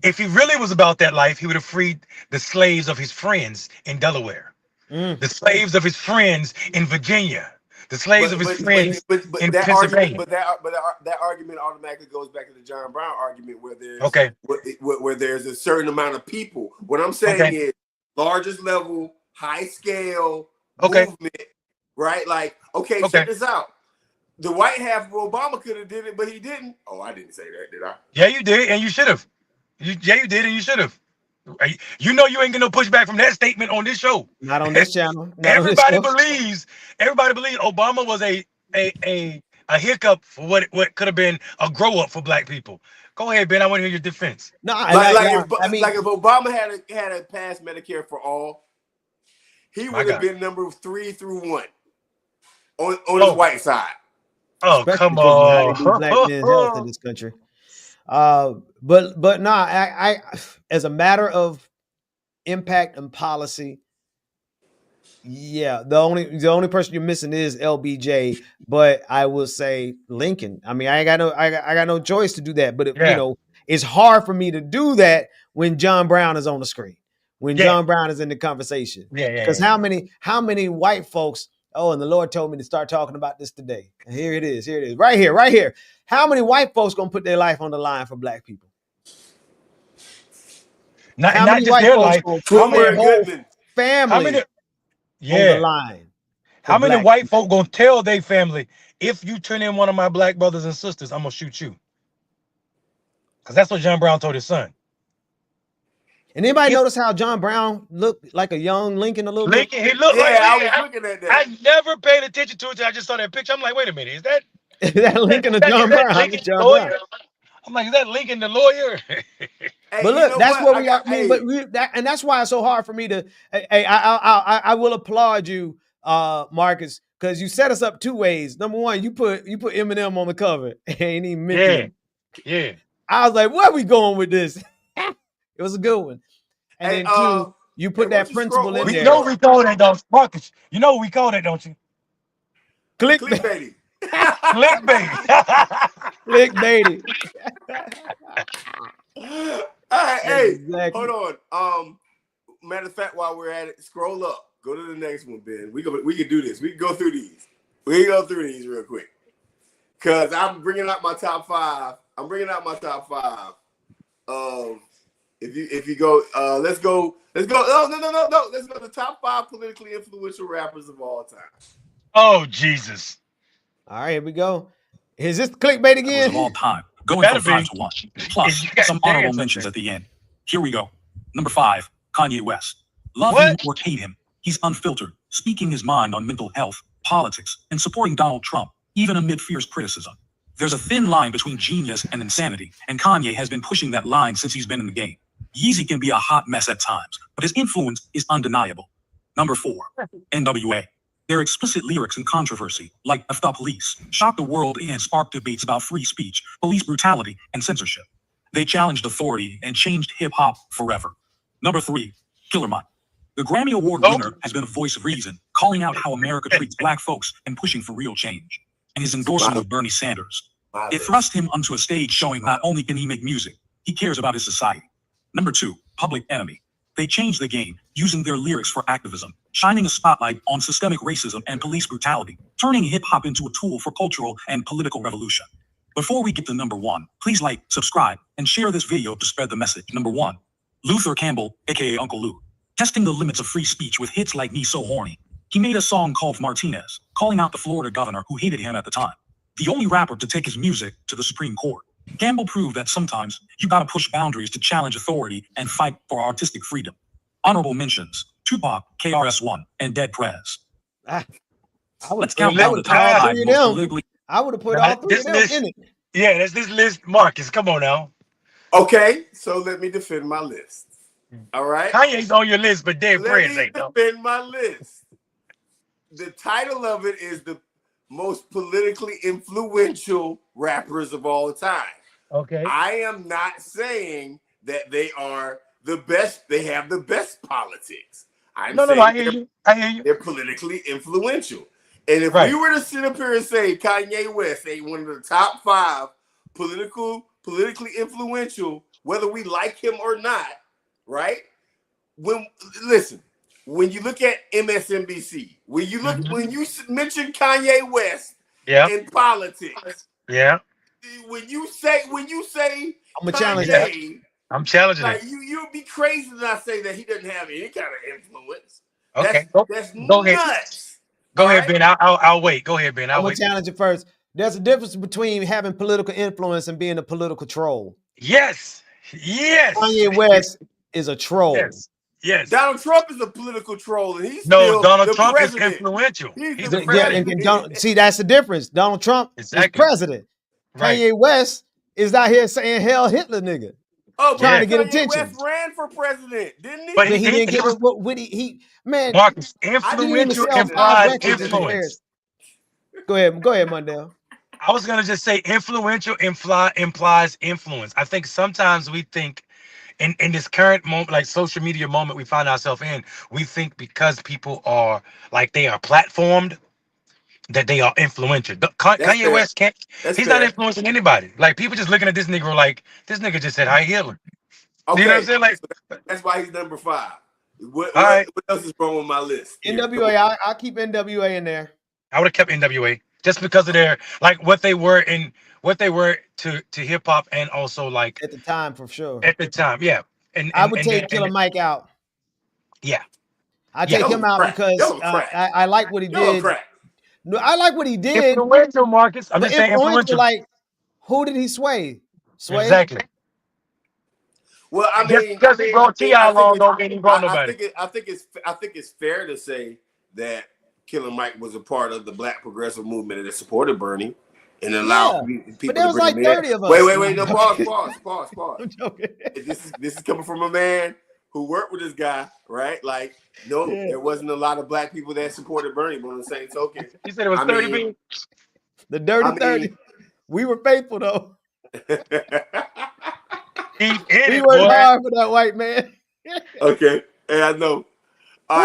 If he really was about that life, he would have freed the slaves of his friends in Delaware, the slaves of his friends in Virginia, the slaves of his friends in Pennsylvania. That argument automatically goes back to the John Brown argument, where there's where there's a certain amount of people. What I'm saying is largest level, high scale movement, right? Like, check this out. The white half of Obama could have did it, but he didn't. Oh, I didn't say that, did I? Yeah, you did, and you should have. You did, and you should have. You know you ain't getting no pushback from that statement on this show. Not on this channel. Everybody believes Obama was a hiccup for what could have been a grow up for black people. Go ahead, Ben. I want to hear your defense. No, if Obama had passed Medicare for all, he would have been number 3 through 1 on his white side. Oh, come on! Black men's health in this country. But I as a matter of impact and policy, yeah, the only person you're missing is LBJ. But I will say Lincoln. I mean, I got no choice to do that. But you know, it's hard for me to do that when John Brown is on the screen, when John Brown is in the conversation. Because how many white folks? Oh, and the Lord told me to start talking about this today. And here it is, right here. How many white folks gonna put their life on the line for black people? Not just their life. How many whole family on the line? How many white folk gonna tell their family, if you turn in one of my black brothers and sisters, I'm gonna shoot you? Because that's what John Brown told his son. And anybody notice how John Brown looked like a young Lincoln a little bit? He looked like I was looking at that. I never paid attention to it until I just saw that picture. I'm like, wait a minute, is that Lincoln or John Brown? I'm like, is that Lincoln the lawyer? But look, that's what we are. I mean, and that's why it's so hard for me to. I will applaud you, Marcus, because you set us up two ways. Number one, you put Eminem on the cover, ain't even mentioned. Yeah. I was like, where are we going with this? It was a good one. And then two, you put that principle in there. You know we call that, though, Marcus. You know what we call that, don't you? Clickbaity. Clickbaity. Hey, hold on. Matter of fact, while we're at it, scroll up. Go to the next one, Ben. We can do this. We can go through these. We can go through these real quick. Because I'm bringing out my top 5. Of If you go, let's go. No. Let's go to the top 5 politically influential rappers of all time. Oh Jesus! All right, here we go. Is this clickbait Rappers of all again? time, going Better from 5 be. to 1. If Plus, you got some honorable dance up mentions there. at the end. Here we go. Number 5, Kanye West. Love What? him or hate him, he's unfiltered, speaking his mind on mental health, politics, and supporting Donald Trump, even amid fierce criticism. There's a thin line between genius and insanity, and Kanye has been pushing that line since he's been in the game. Yeezy can be a hot mess at times, but his influence is undeniable. Number 4, NWA. Their explicit lyrics and controversy, like F the Police, shocked the world and sparked debates about free speech, police brutality, and censorship. They challenged authority and changed hip-hop forever. Number 3, Killer Mike. The Grammy Award winner has been a voice of reason, calling out how America treats Black folks and pushing for real change. And his endorsement of Bernie Sanders. It thrust him onto a stage showing not only can he make music, he cares about his society. Number 2, Public Enemy. They changed the game, using their lyrics for activism, shining a spotlight on systemic racism and police brutality, turning hip-hop into a tool for cultural and political revolution. Before we get to number 1, please like, subscribe, and share this video to spread the message. Number 1, Luther Campbell, aka Uncle Lou. Testing the limits of free speech with hits like Me So Horny. He made a song called Martinez, calling out the Florida governor who hated him at the time. The only rapper to take his music to the Supreme Court. Campbell proved that sometimes you gotta push boundaries to challenge authority and fight for artistic freedom. Honorable mentions, Tupac, KRS-One, and Dead Prez. Let's count down the top 5 most politically. I would have put all 3 of them in it. Yeah, that's this list. Marcus, come on now. Okay, so let me defend my list. All right. Kanye's on your list, but Dead Prez Let ain't me though. defend my list. The title of it is the most politically influential rappers of all time. Okay. I am not saying that they are the best. They have the best politics. I'm No, saying I hear you. I hear you. they're politically influential. And if Right. we were to sit up here and say Kanye West ain't one of the top 5 politically influential, whether we like him or not, right? When you look at MSNBC, when you mention Kanye West in politics, when you say I'm gonna challenge that. I'm challenging like it. you'd be crazy to not say that he doesn't have any kind of influence. Okay. That's Go ahead. nuts. Go ahead, right? Ben. I'll wait. Go ahead, Ben. I'm I'll gonna wait. challenge it first. There's a difference between having political influence and being a political troll. Yes. Yes. Kanye West is a troll. Yes. Yes. Donald Trump is a political troll, and he's No, still Donald the Trump president. is influential. He's the Yeah, president. and see, that's the difference. Donald Trump Exactly. is president. Right. Kanye West is out here saying "Hell Hitler, nigga," Oh, trying to get Kanye attention. West ran for president, didn't he? But But he didn't get what he man. Marcus, I didn't even influential sell 5 implies records in influence. Go ahead, Mondale. I was gonna just say influential implies influence. I think sometimes we think in this current moment, like social media moment we find ourselves in, we think because people are like they are platformed that they are influential. Kanye fair. West can't. That's He's fair. not influencing anybody. Like people just looking at this nigga like this nigga just said hi Hitler. Okay, You know what I'm saying? Like that's why he's number 5. What right. else is wrong with my list? NWA, I keep NWA in there. I would have kept NWA just because of their like what they were to hip hop and also like At the time, for sure. at the time, yeah. And I would take Killer Mike out. Yeah. I take him out because I like what he did. No, I like what he did. Influential, Marcus. I'm just saying influential. Like, who did he sway? Sway? Exactly. Well, I mean, because he brought T.I. along, don't mean he brought nobody. I think it's fair to say that Killer Mike was a part of the Black progressive movement that supported Bernie and allowed people but there was to bring like 30 of us. Wait. No, pause. I'm joking. This is coming from a man who worked with this guy, right? Like, no, there wasn't a lot of Black people that supported Bernie, but on the same token, You said it was 30 people. The dirty 30. We were faithful though. We worked hard for that white man. Okay, and I know. All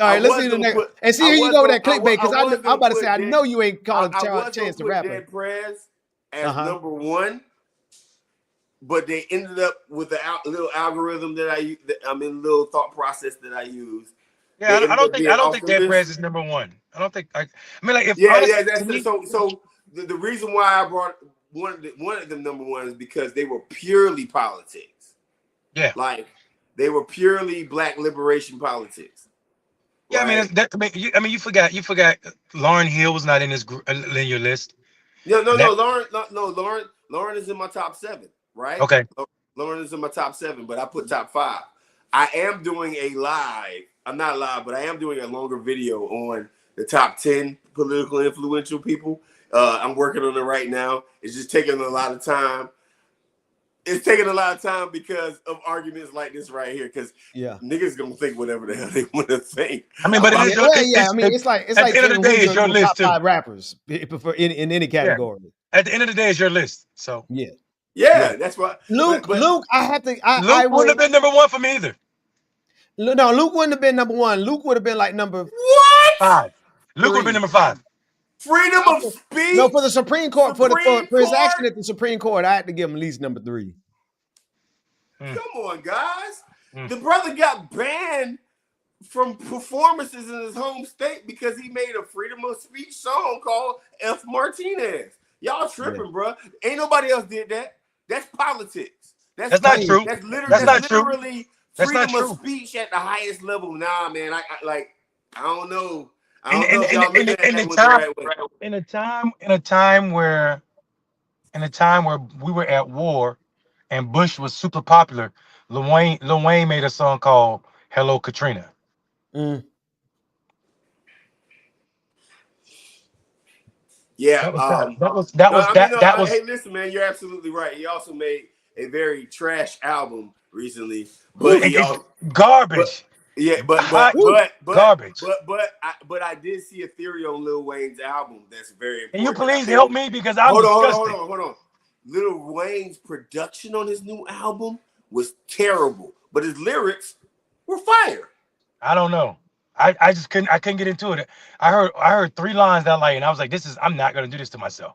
right, let's see the next. And see, here you go with that clickbait, because I'm about to say, I know you ain't calling Chance the rapper. Dead Prez as number 1, but they ended up with a little algorithm that I use. I mean, little thought process that I use. Yeah, I don't think Dead Prez is number 1. I don't think. I mean, like if so the reason why I brought one of them number 1 is because they were purely politics. Yeah. Like they were purely black liberation politics. Yeah, I mean, Right? you forgot Lauryn Hill was not in this group in your list. No, That Lauren is in my top 7, right? okay. Lauren is in my top 7, but I put top 5. I am doing a live. I'm not live, but I am doing a longer video on the top 10 political influential people. I'm working on it right now. It's just taking a lot of time. It's taking a lot of time because of arguments like this right here. Because niggas gonna think whatever the hell they want to think. I mean, but I mean, it's like at the end of the day, it's your list top too. 5 rappers in any category. Yeah. At the end of the day, it's your list. So yeah. That's why Luke, I have to. Luke wouldn't have been number 1 for me either. No, Luke wouldn't have been number 1. Luke would have been like number 5. Luke would have been number 5. Freedom of speech. No, for the Supreme Court, for his action at the Supreme Court, I had to give him at least number 3. Come on, guys. The brother got banned from performances in his home state because he made a freedom of speech song called F. Martinez. Y'all tripping, bro. Ain't nobody else did that. That's politics. That's not true. That's literally, That's not freedom true. of speech at the highest level. Nah, man. I don't know. In a time where we were at war and Bush was super popular, Lil Wayne made a song called Hello Katrina. Yeah, that was. Hey, listen, man, you're absolutely right. He also made a very trash album recently, but garbage. Garbage. But I did see a theory on Lil Wayne's album that's very important. Can you please help me because I'm disgusted. Hold on. Lil Wayne's production on his new album was terrible, but his lyrics were fire. I don't know. I just couldn't get into it. I heard 3 lines that like, and I was like, I'm not gonna do this to myself.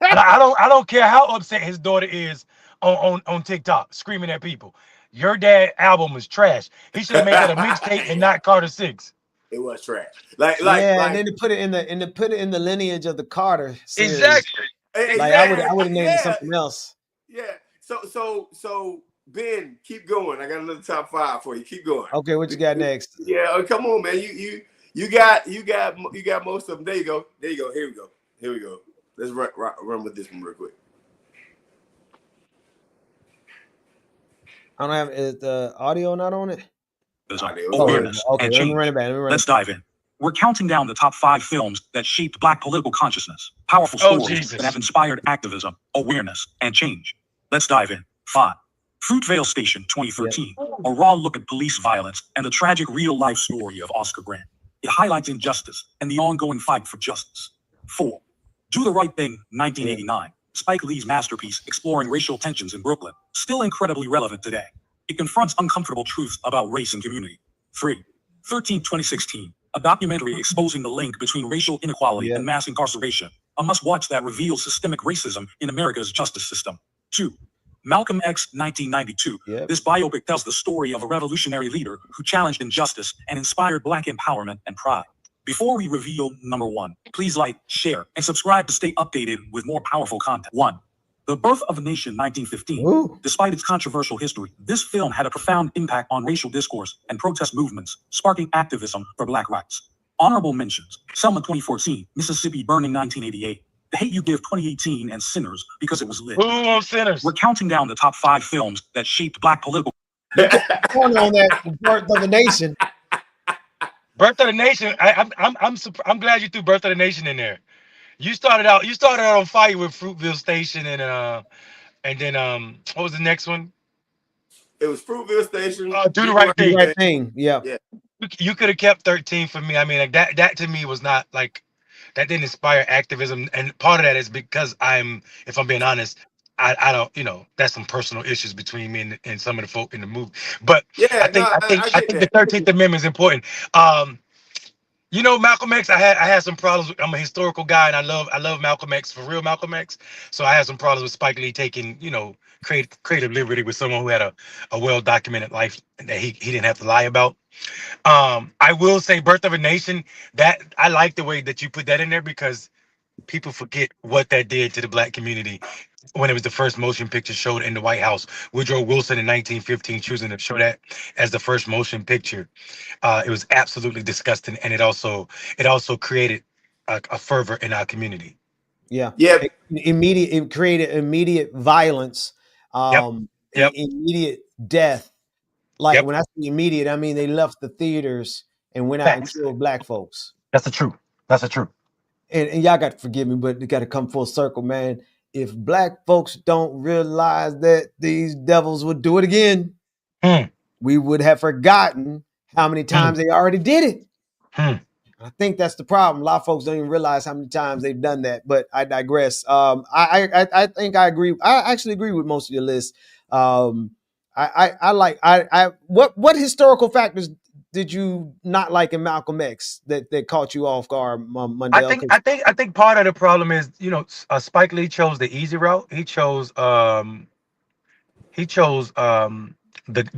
I don't care how upset his daughter is on TikTok screaming at people. Your dad album was trash. He should have made that a mixtape and not Carter 6. It was trash. And then to put it in the lineage of the Carter series. Exactly. Like I would have named it something else. Yeah. So Ben, keep going. I got another top 5 for you. Keep going. Okay, what you got next? Yeah, come on, man. You got most of them. There you go. Here we go. Let's run with this one real quick. I don't have is the audio not on it. Awareness and change. Let me run it back. Let's dive in. We're counting down the top 5 films that shaped Black political consciousness, powerful stories that have inspired activism, awareness, and change. Let's dive in. 5. Fruitvale Station 2013, a raw look at police violence and the tragic real-life story of Oscar Grant. It highlights injustice and the ongoing fight for justice. 4. Do the Right Thing 1989, Spike Lee's masterpiece exploring racial tensions in Brooklyn, still incredibly relevant today. It confronts uncomfortable truths about race and community. 3. 13 2016, a documentary exposing the link between racial inequality and mass incarceration, a must-watch that reveals systemic racism in America's justice system. 2. Malcolm X 1992. This biopic tells the story of a revolutionary leader who challenged injustice and inspired Black empowerment and pride. Before we reveal number 1, please like, share, and subscribe to stay updated with more powerful content. 1. The Birth of a Nation 1915. Despite its controversial history, this film had a profound impact on racial discourse and protest movements, sparking activism for Black rights. Honorable mentions: Selma 2014, Mississippi Burning 1988, The Hate U Give 2018, and Sinners because it was lit. Sinners. We're counting down the top 5 films that shaped Black political. On that Birth of the Nation. Birth of the Nation. I'm glad you threw Birth of the Nation in there. You started out on fire with Fruitvale Station and then what was the next one? It was Fruitvale Station. Do the Right Thing. Right Thing. Yeah. You could have kept 13 for me. I mean, like that to me was not like that didn't inspire activism, and part of that is because if I'm being honest, I don't, that's some personal issues between me and some of the folk in the movie. But I think the 13th Amendment is important. Malcolm X, I had some problems. I'm a historical guy, and I love Malcolm X, for real Malcolm X. So I had some problems with Spike Lee taking, creative liberty with someone who had a well-documented life that he didn't have to lie about. I will say Birth of a Nation, that I like the way that you put that in there because people forget what that did to the Black community. when it was the first motion picture showed in the White House. Woodrow Wilson in 1915 choosing to show that as the first motion picture. It was absolutely disgusting, and it also created a fervor in our community. Yeah. Yeah, It created immediate violence, Yep, yep, immediate death. Like yep. when I say immediate, I mean they left the theaters and went out and Facts. killed black folks. That's the truth. That's the truth. And y'all got to forgive me, but it got to come full circle, man. If black folks don't realize that these devils would do it again, Hmm. we would have forgotten how many times they already did it. Hmm. I think that's the problem. A lot of folks don't even realize how many times they've done that. But I digress. I think I agree. I actually agree with most of your list. What historical factors did you not like in Malcolm X that caught you off guard, I Mundell? think I think I think part of the problem is, Spike Lee chose the easy route. He chose the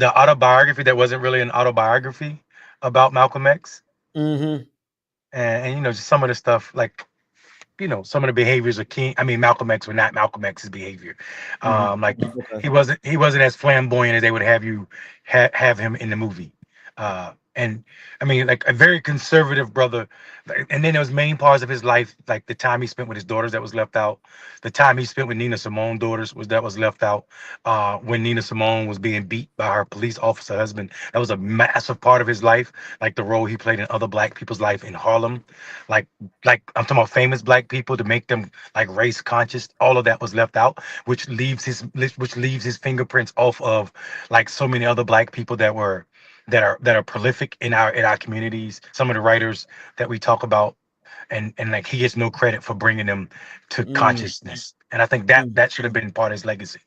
autobiography that wasn't really an autobiography about Malcolm X, Mm-hmm. and just some of the stuff, like, some of the behaviors of Malcolm X were not Malcolm X's behavior. Like, Okay. he wasn't as flamboyant as they would have you have him in the movie. And like a very conservative brother. And then there was main parts of his life, like the time he spent with his daughters, that was left out. The time he spent with Nina Simone's daughters was left out. When Nina Simone was being beat by her police officer husband, that was a massive part of his life. Like the role he played in other black people's life in Harlem, like I'm talking about famous black people, to make them like race conscious. All of that was left out, which leaves his fingerprints off of like so many other black people that are prolific in our communities. Some of the writers that we talk about, and like he gets no credit for bringing them to consciousness. And I think that should have been part of his legacy.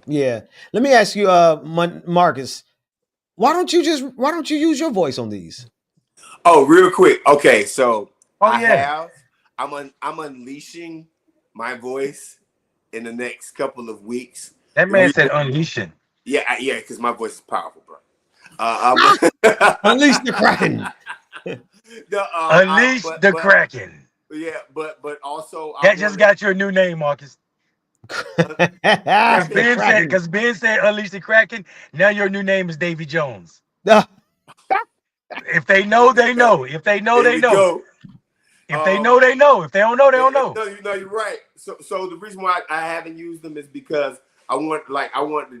Yeah. Let me ask you, Marcus, why don't you use your voice on these? Oh, real quick. Okay, so Oh yeah, I'm unleashing my voice in the next couple of weeks. that man said unleashing. Yeah, because my voice is powerful, bro. Unleash the Kraken. Unleash the Kraken. Yeah, but also That just got your new name, Marcus. Because Ben said unleash the Kraken. Now your new name is Davy Jones. If they know, they know. If they know, they know. If they know, they know. If they don't know, they don't know. No, you're right. So the reason why I haven't used them is because I wanted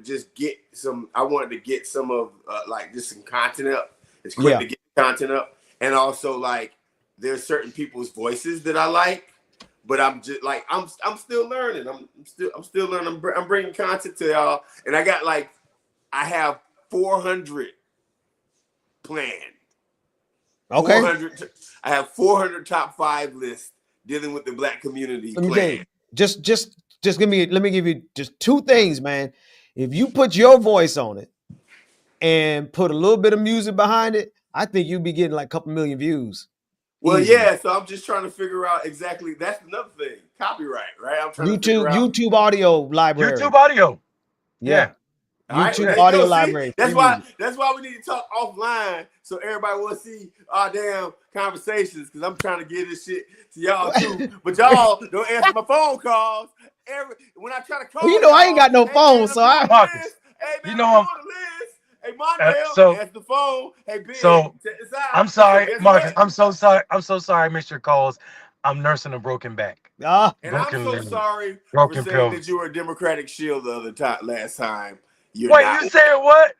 to get some of just some content up. It's quick to get content up, and also like there's certain people's voices that I like, but I'm just like I'm still learning. I'm still learning. I'm bringing content to y'all, and I have 400 planned. Okay. 400. I have 400 top 5 lists dealing with the black community. Let me let me give you just 2 things, man. If you put your voice on it and put a little bit of music behind it, I think you'd be getting like a couple million views. Well, easy. Yeah. So I'm just trying to figure out exactly. That's another thing. Copyright, right? I'm trying to figure out YouTube audio library. YouTube audio. Yeah. YouTube right, audio library. That's why we need to talk offline, so everybody will see our damn conversations, because I'm trying to get this shit to y'all too. But y'all don't answer my phone calls. When I try to call, I ain't got no phone, so I. Marcus, hey man, I'm on the list. Hey, Mondale, answer the phone. Hey, Ben, check this out. I'm sorry, Marcus. I'm so sorry. I'm so sorry I missed your calls. I'm nursing a broken back. And I'm so sorry for saying that you were a Democratic shield last time. You said what?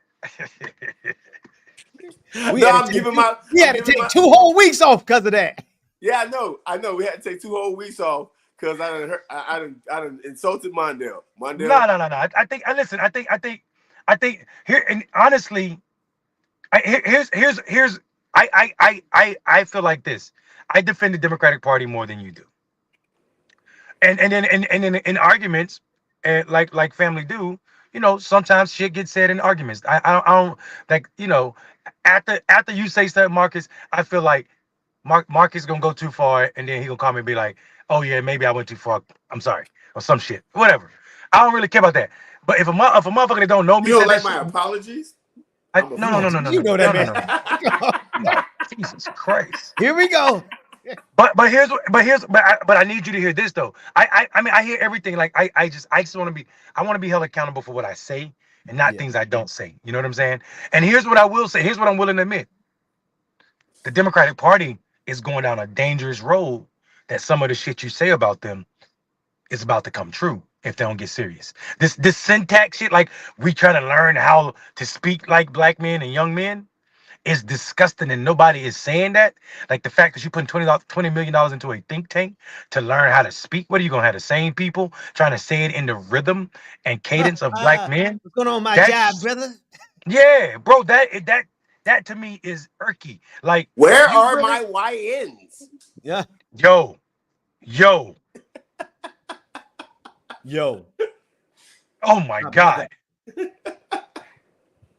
We had to take 2 whole weeks off because of that. Yeah, I know. We had to take 2 whole weeks off because I done insulted Mondale. No. I think here, and honestly, here's I feel like this. I defend the Democratic Party more than you do. And then in arguments, like family do, sometimes shit gets said in arguments. I don't like, after you say something, Marcus, I feel like Marcus is gonna go too far, and then he gonna call me and be like, oh yeah, maybe I went too far. I'm sorry, or some shit, whatever. I don't really care about that. But if a motherfucker that don't know me, you don't like my apologies? No. You know that, man. No. Jesus Christ. Here we go. But I need you to hear this though. I mean I hear everything. Like I just I want to be held accountable for what I say and not Yeah. things I don't say. You know what I'm saying? And here's what I will say. Here's what I'm willing to admit. The Democratic Party is going down a dangerous road that some of the shit you say about them is about to come true if they don't get serious. This syntax shit, like we try to learn how to speak like black men and young men, is disgusting, and nobody is saying that. Like the fact that you putting $20 million into a think tank to learn how to speak. What are you gonna have the same people trying to say it in the rhythm and cadence of black men? What's going on my job, That's brother? yeah, bro. That to me is irky. Like Where you are really, my YNs? Yeah. yo, Yo. oh my How about god. that?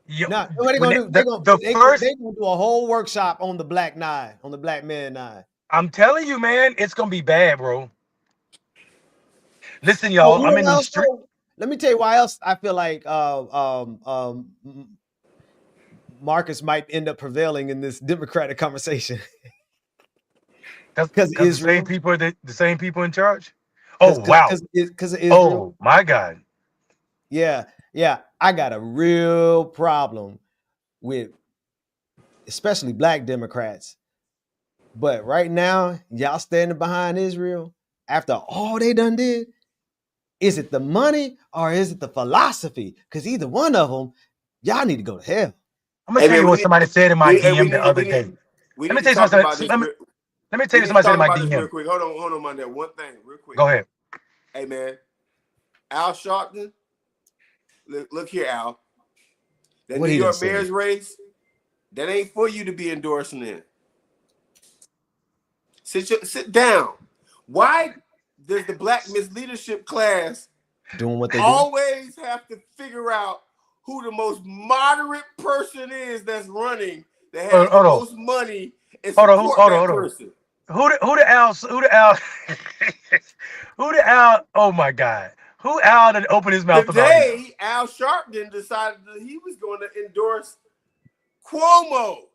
Yo, Now, what they when gonna do? the first, They gonna do a whole workshop on the black nine, on the black man nine. I'm telling you, man, it's gonna be bad, bro. Listen, Oh, y'all, you I'm know in what these else streets. though? Let me tell you why else I feel like Marcus might end up prevailing in this Democratic conversation because of Because the same Israel, people are the same people in charge. Oh wow. because of Israel. Oh my God. Yeah, yeah. I got a real problem with especially black Democrats. But right now, y'all standing behind Israel after all they done did. Is it the money or is it the philosophy? Because either one of them, y'all need to go to hell. I'm gonna Hey tell man, you what somebody said in my DM the other day. we Let need me to tell you talk something. about this. Let me tell We you need to somebody said talk in my about this real DM. quick. Hold on, Monday. One thing, real quick. Go ahead. Hey man, Al Sharpton. Look here, Al. That What New he done York said? mayor's race, that ain't for you to be endorsing in. Sit down. Why does the black misleadership class Doing what they do? always have to figure out who the most moderate person is that's running, that has the Hold on. most money, and Hold on. support Hold on. that Hold on. person? Who the Al? Who the Al? Who the Al? Oh my God. Who Al that opened his mouth about him? Today, Al Sharpton decided that he was going to endorse Cuomo.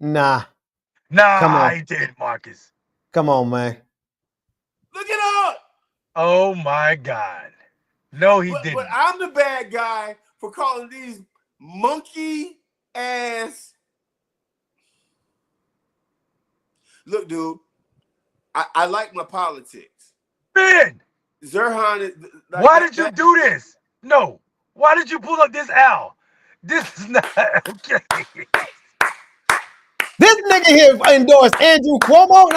Nah. Nah, Come on. I did, Marcus. Come on, man. Look it up. Oh my God. No, he But didn't. I'm the bad guy for calling these monkey ass. Look, dude, I like my politics. Ben, Zirhan is like why did you do this? No. Why did you pull up this Al? This is not okay. This nigga here endorsed Andrew Cuomo.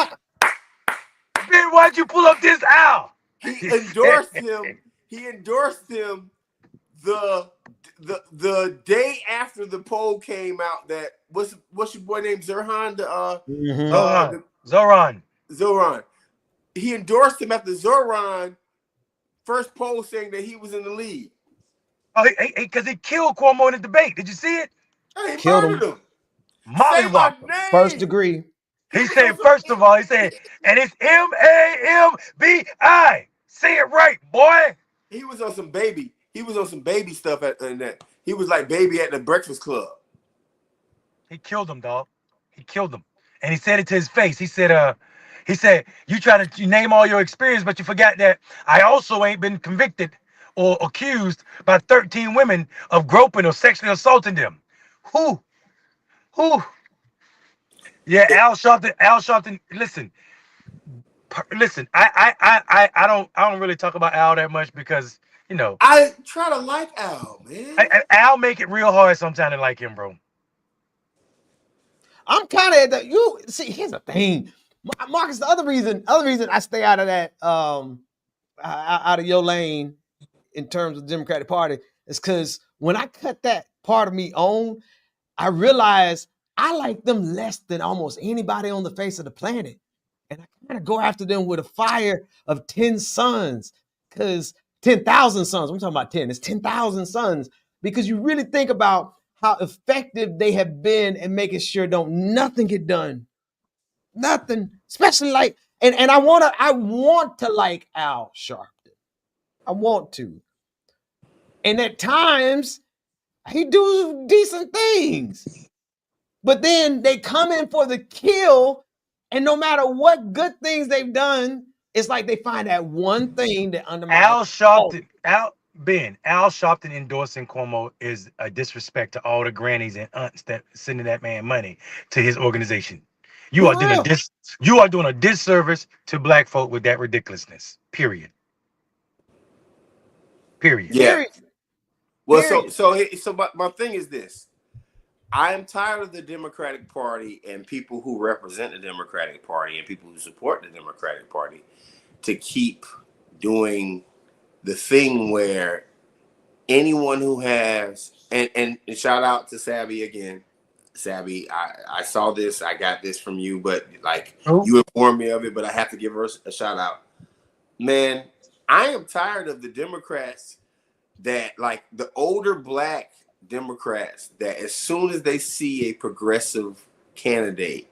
Ben, why'd you pull up this Al? He endorsed him. He endorsed him the day after the poll came out. That what's your boy named Zirhan? Zoran. He endorsed him after Zoran first poll saying that he was in the lead. Oh, because he killed Cuomo in the debate. Did you see it? He Killed murdered him. Molly Say my Whopper. name. First degree. He said, first of all, he said, and it's Mambi. Say it right, boy. He was on some baby. He was on some baby stuff in that. He was like baby at the Breakfast Club. He killed him, dog. He killed him. And he said it to his face. He said, you try to name all your experience, but you forgot that I also ain't been convicted or accused by 13 women of groping or sexually assaulting them. Who? Yeah, Al Sharpton, listen. I don't really talk about Al that much because, I try to like Al, man. Al make it real hard sometimes to like him, bro. I'm kind of you see. Here's the thing, Marcus. The other reason I stay out of that out of your lane in terms of the Democratic Party is because when I cut that part of me on, I realized I like them less than almost anybody on the face of the planet, and I kind of go after them with a fire of 10 suns, because 10,000 suns. I'm talking about 10. It's 10,000 suns because you really think about how effective they have been in making sure don't nothing get done. Nothing. Especially like, and I want to like Al Sharpton. I want to. And at times he do decent things. But then they come in for the kill And no matter what good things they've done, it's like they find that one thing that undermines. Al Sharpton, Al Sharpton endorsing Cuomo is a disrespect to all the grannies and aunts that sending that man money to his organization. You are For doing real. you are doing a disservice to black folk with that ridiculousness. Period. Period. Yeah. Period. Well, Period. so my thing is this. I am tired of the Democratic Party and people who represent the Democratic Party and people who support the Democratic Party to keep doing the thing where anyone who has and shout out to Savvy again. Savvy, I saw this, I got this from you, but like Who? you informed me of it, but I have to give her a shout out. Man, I am tired of the Democrats that like the older black Democrats that as soon as they see a progressive candidate,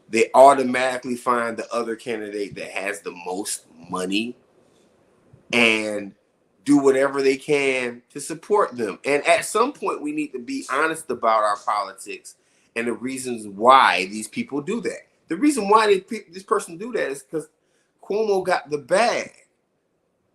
they automatically find the other candidate that has the most money and do whatever they can to support them. And at some point, we need to be honest about our politics and the reasons why these people do that. The reason why this person do that is because Cuomo got the bag.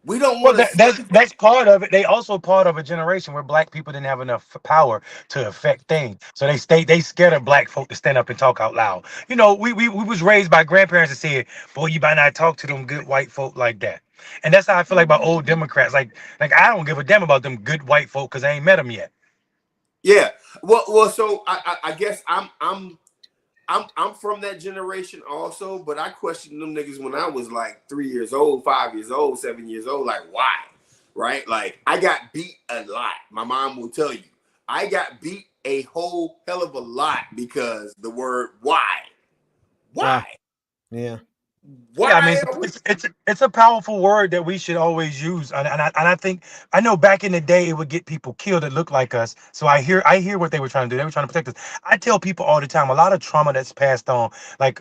We don't Well, want to. that's part of it. They also part of a generation where black people didn't have enough power to affect things, so they scared of black folk to stand up and talk out loud. You know, we was raised by grandparents that said, "Boy, you better not talk to them good white folk like that." And that's how I feel like about old Democrats. Like I don't give a damn about them good white folk because I ain't met them yet. Yeah. Well. So I guess I'm from that generation also, but I questioned them niggas when I was like 3 years old, 5 years old, 7 years old. Like, why? Right? Like, I got beat a lot. My mom will tell you. I got beat a whole hell of a lot because the word why. Why? Yeah. Why Yeah, I mean, are we? it's a powerful word that we should always use, and I think I know back in the day it would get people killed that look like us. So I hear what they were trying to do. They were trying to protect us. I tell people all the time, a lot of trauma that's passed on. Like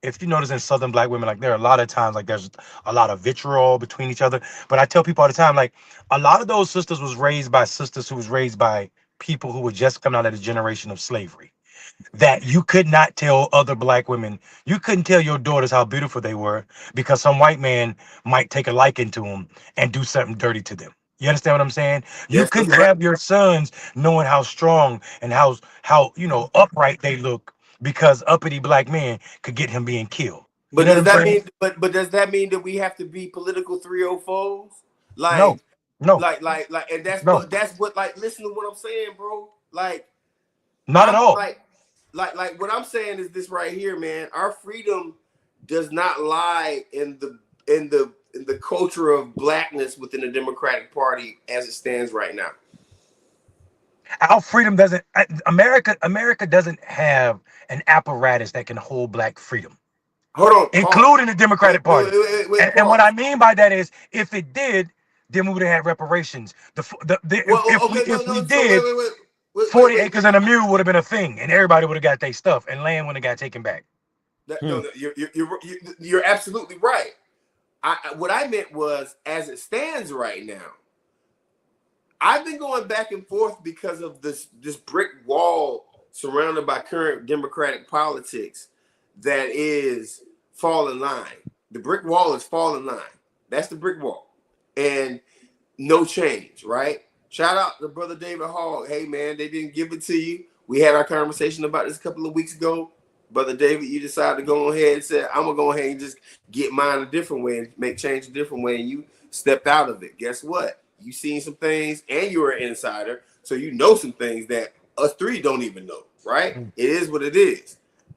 if you notice in Southern black women, like there are a lot of times like there's a lot of vitriol between each other. But I tell people all the time, like a lot of those sisters was raised by sisters who was raised by people who were just coming out of the generation of slavery, that you could not tell other black women, you couldn't tell your daughters how beautiful they were because some white man might take a liking to them and do something dirty to them. You understand what I'm saying? You Yes, couldn't right. have your sons knowing how strong and how upright they look because uppity black men could get him being killed. You But know what does I'm that saying? mean? But does that mean that we have to be political 304s? No, Like, no, and no, that's what. Like, listen to what I'm saying, bro. Like, not at I'm all. like what I'm saying is this right here, man. Our freedom does not lie in the culture of blackness within the Democratic Party as it stands right now. Our freedom doesn't. America doesn't have an apparatus that can hold black freedom, Hold on, pause. including the Democratic Party. And what I Pause. mean by that is, if it did, then we would have had reparations. Well, okay, no, If we no. So did, wait, 40 wait. acres and a mule would have been a thing, and everybody would have got their stuff, and land would have got taken back. Hmm. No, you're absolutely right. What I meant was, as it stands right now, I've been going back and forth because of this brick wall surrounded by current Democratic politics that is falling line. The brick wall is falling line. That's the brick wall, and no change. Right? Shout out to brother David Hall. Hey man, they didn't give it to you. We had our conversation about this a couple of weeks ago. Brother David, you decided to go ahead and say, I'm gonna go ahead and just get mine a different way and make change a different way, and you stepped out of it. Guess what? You seen some things, and you're an insider, so you know some things that us three don't even know. Right? It is what it is.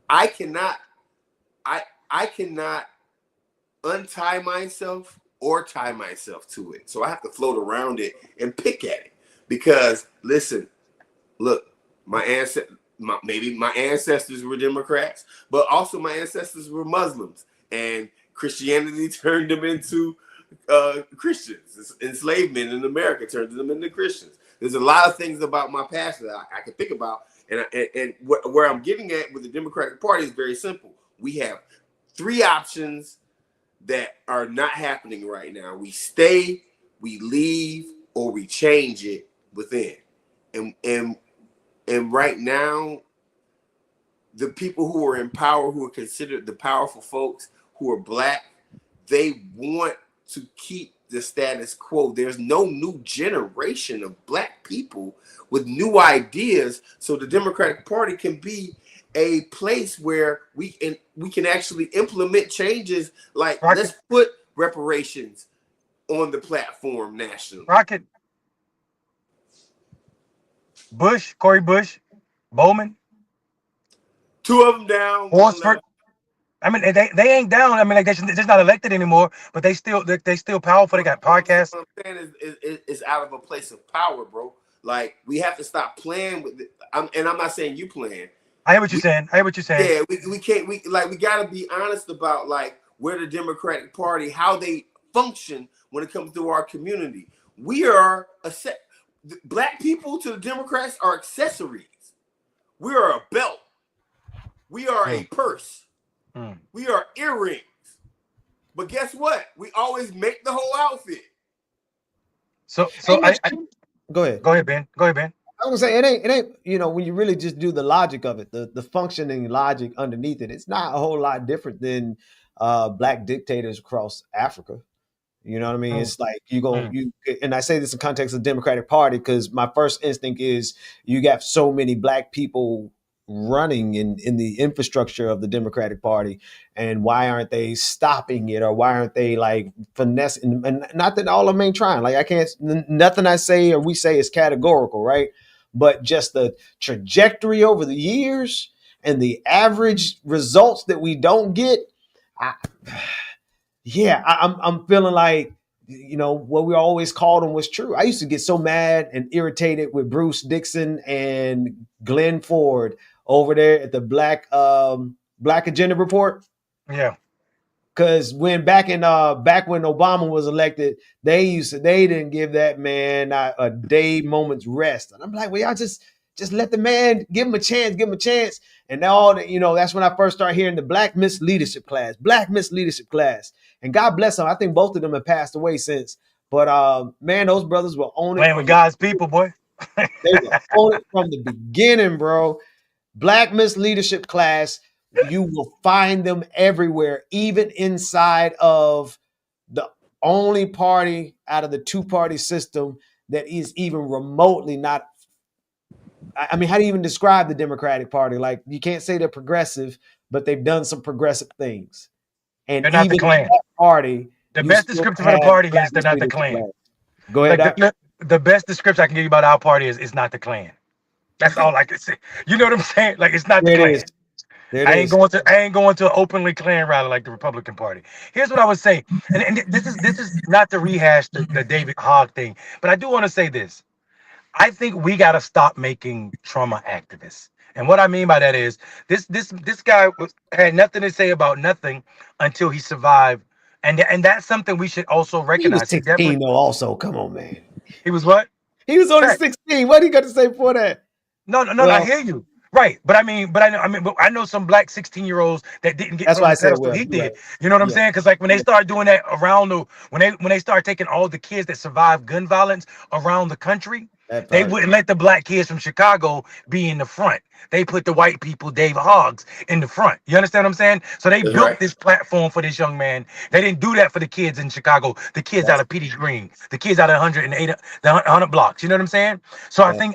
I cannot untie myself or tie myself to it, so I have to float around it and pick at it. Because listen, look, maybe my ancestors were Democrats, but also my ancestors were Muslims, and Christianity turned them into Christians. Enslavement in America turned them into Christians. There's a lot of things about my past that I can think about, and where I'm getting at with the Democratic Party is very simple. We have three options that are not happening right now. We stay, we leave, or we change it within. And right now, the people who are in power, who are considered the powerful folks who are black, they want to keep the status quo. There's no new generation of black people with new ideas, so the Democratic Party can be a place where we can actually implement changes. Like, let's put reparations on the platform nationally. Rocket, Bush, Cory Bush, Bowman, 2 of them down, 1 Horsford. left. I mean, they ain't down. I mean, like, they're just not elected anymore, but they still powerful. They got podcasts. What I'm saying is out of a place of power, bro. Like, we have to stop playing with it. And I'm not saying you playing. I hear what you're saying. Yeah, we can't. We got to be honest about like where the Democratic Party, how they function when it comes to our community. We are black people to the Democrats are accessories. We are a belt. We are a purse. We are earrings. But guess what? We always make the whole outfit. So go ahead. Go ahead, Ben. I was gonna say it ain't, you know, when you really just do the logic of it, the functioning logic underneath it, it's not a whole lot different than black dictators across Africa. You know what I mean? It's like and I say this in context of the Democratic Party because my first instinct is you got so many black people running in the infrastructure of the Democratic Party, and why aren't they stopping it, or why aren't they like finessing? And not that all of them ain't trying. Like, I can't, nothing I say or we say is categorical, right? But just the trajectory over the years and the average results that we don't get, I'm feeling like, you know, what we always called them was true. I used to get so mad and irritated with Bruce Dixon and Glenn Ford over there at the Black Agenda Report. Yeah. Because back when Obama was elected, they didn't give that man a day moment's rest. And I'm like, well, y'all just let the man, give him a chance. And now, you know, that's when I first started hearing the Black Miss Leadership class. And God bless them. I think both of them have passed away since. But man, those brothers were on it. Playing with God's people, boy. They were on it from the beginning, bro. Black Miss Leadership class, you will find them everywhere, even inside of the only party out of the two-party system that is even remotely not. I mean, how do you even describe the Democratic Party? Like, you can't say they're progressive, but they've done some progressive things. And they're not even the Klan. that party, the best description for the party is they're not the Klan. Go ahead. Like the best description I can give you about our party is not the Klan. That's all I can say. You know what I'm saying? Like, it's not the Klan. I ain't going to an openly Klan rally like the Republican Party. Here's what I would say, and this is not to rehash the David Hogg thing, but I do want to say this. I think we got to stop making trauma activists. And what I mean by that is this guy had nothing to say about nothing until he survived. And that's something we should also recognize. He was 16 though, also. Come on, man. He was what? He was only 16. What do you got to say for that? No, I hear you. Right. But I know some black 16-year-olds that didn't get that's why I said he did. Right. You know what I'm saying? Because like when they start doing that when they start taking all the kids that survived gun violence around the country, they wouldn't let the black kids from Chicago be in the front. They put the white people, Dave Hoggs, in the front. You understand what I'm saying? So they built this platform for this young man. They didn't do that for the kids in Chicago. The kids out of Petey Green, the kids out of 100 blocks. You know what I'm saying? So I think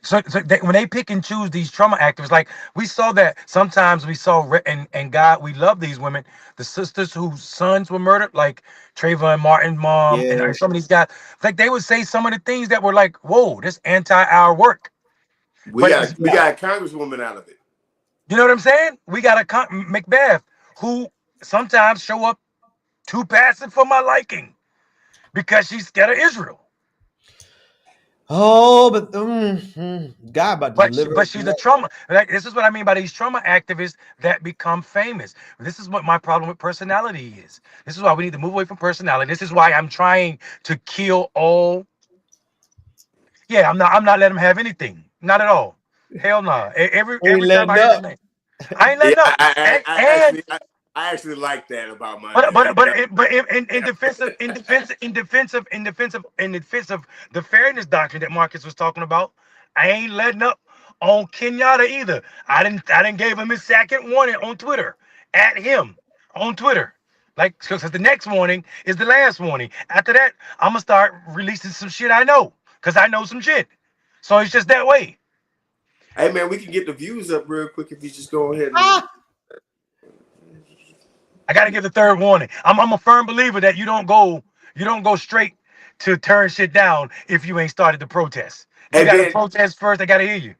so when they pick and choose these trauma activists, like we saw that sometimes and God, we love these women, the sisters whose sons were murdered, like Trayvon Martin mom, and some of these guys, like they would say some of the things that were like, whoa, this anti-our work. We got a congresswoman out of it. You know what I'm saying? We got a Macbeth who sometimes show up too passive for my liking because she's scared of Israel. Oh, but God, but she's a trauma. Like, this is what I mean by these trauma activists that become famous. This is what my problem with personality is. This is why we need to move away from personality. This is why I'm trying to kill all. Yeah, I'm not letting them have anything. Not at all. Hell no. Every time I hear that, I ain't letting up. I actually like that about my. But in defense of the fairness doctrine that Marcus was talking about, I ain't letting up on Kenyatta either. I didn't give him his second warning on Twitter at him on Twitter. Like, because the next warning is the last warning. After that, I'm gonna start releasing some shit I know, because I know some shit. So it's just that way. Hey man, we can get the views up real quick if you just go ahead and. I gotta give the third warning. I'm a firm believer that you don't go straight to turn shit down if you ain't started the protest. You Hey gotta Ben, protest first. I gotta hear you.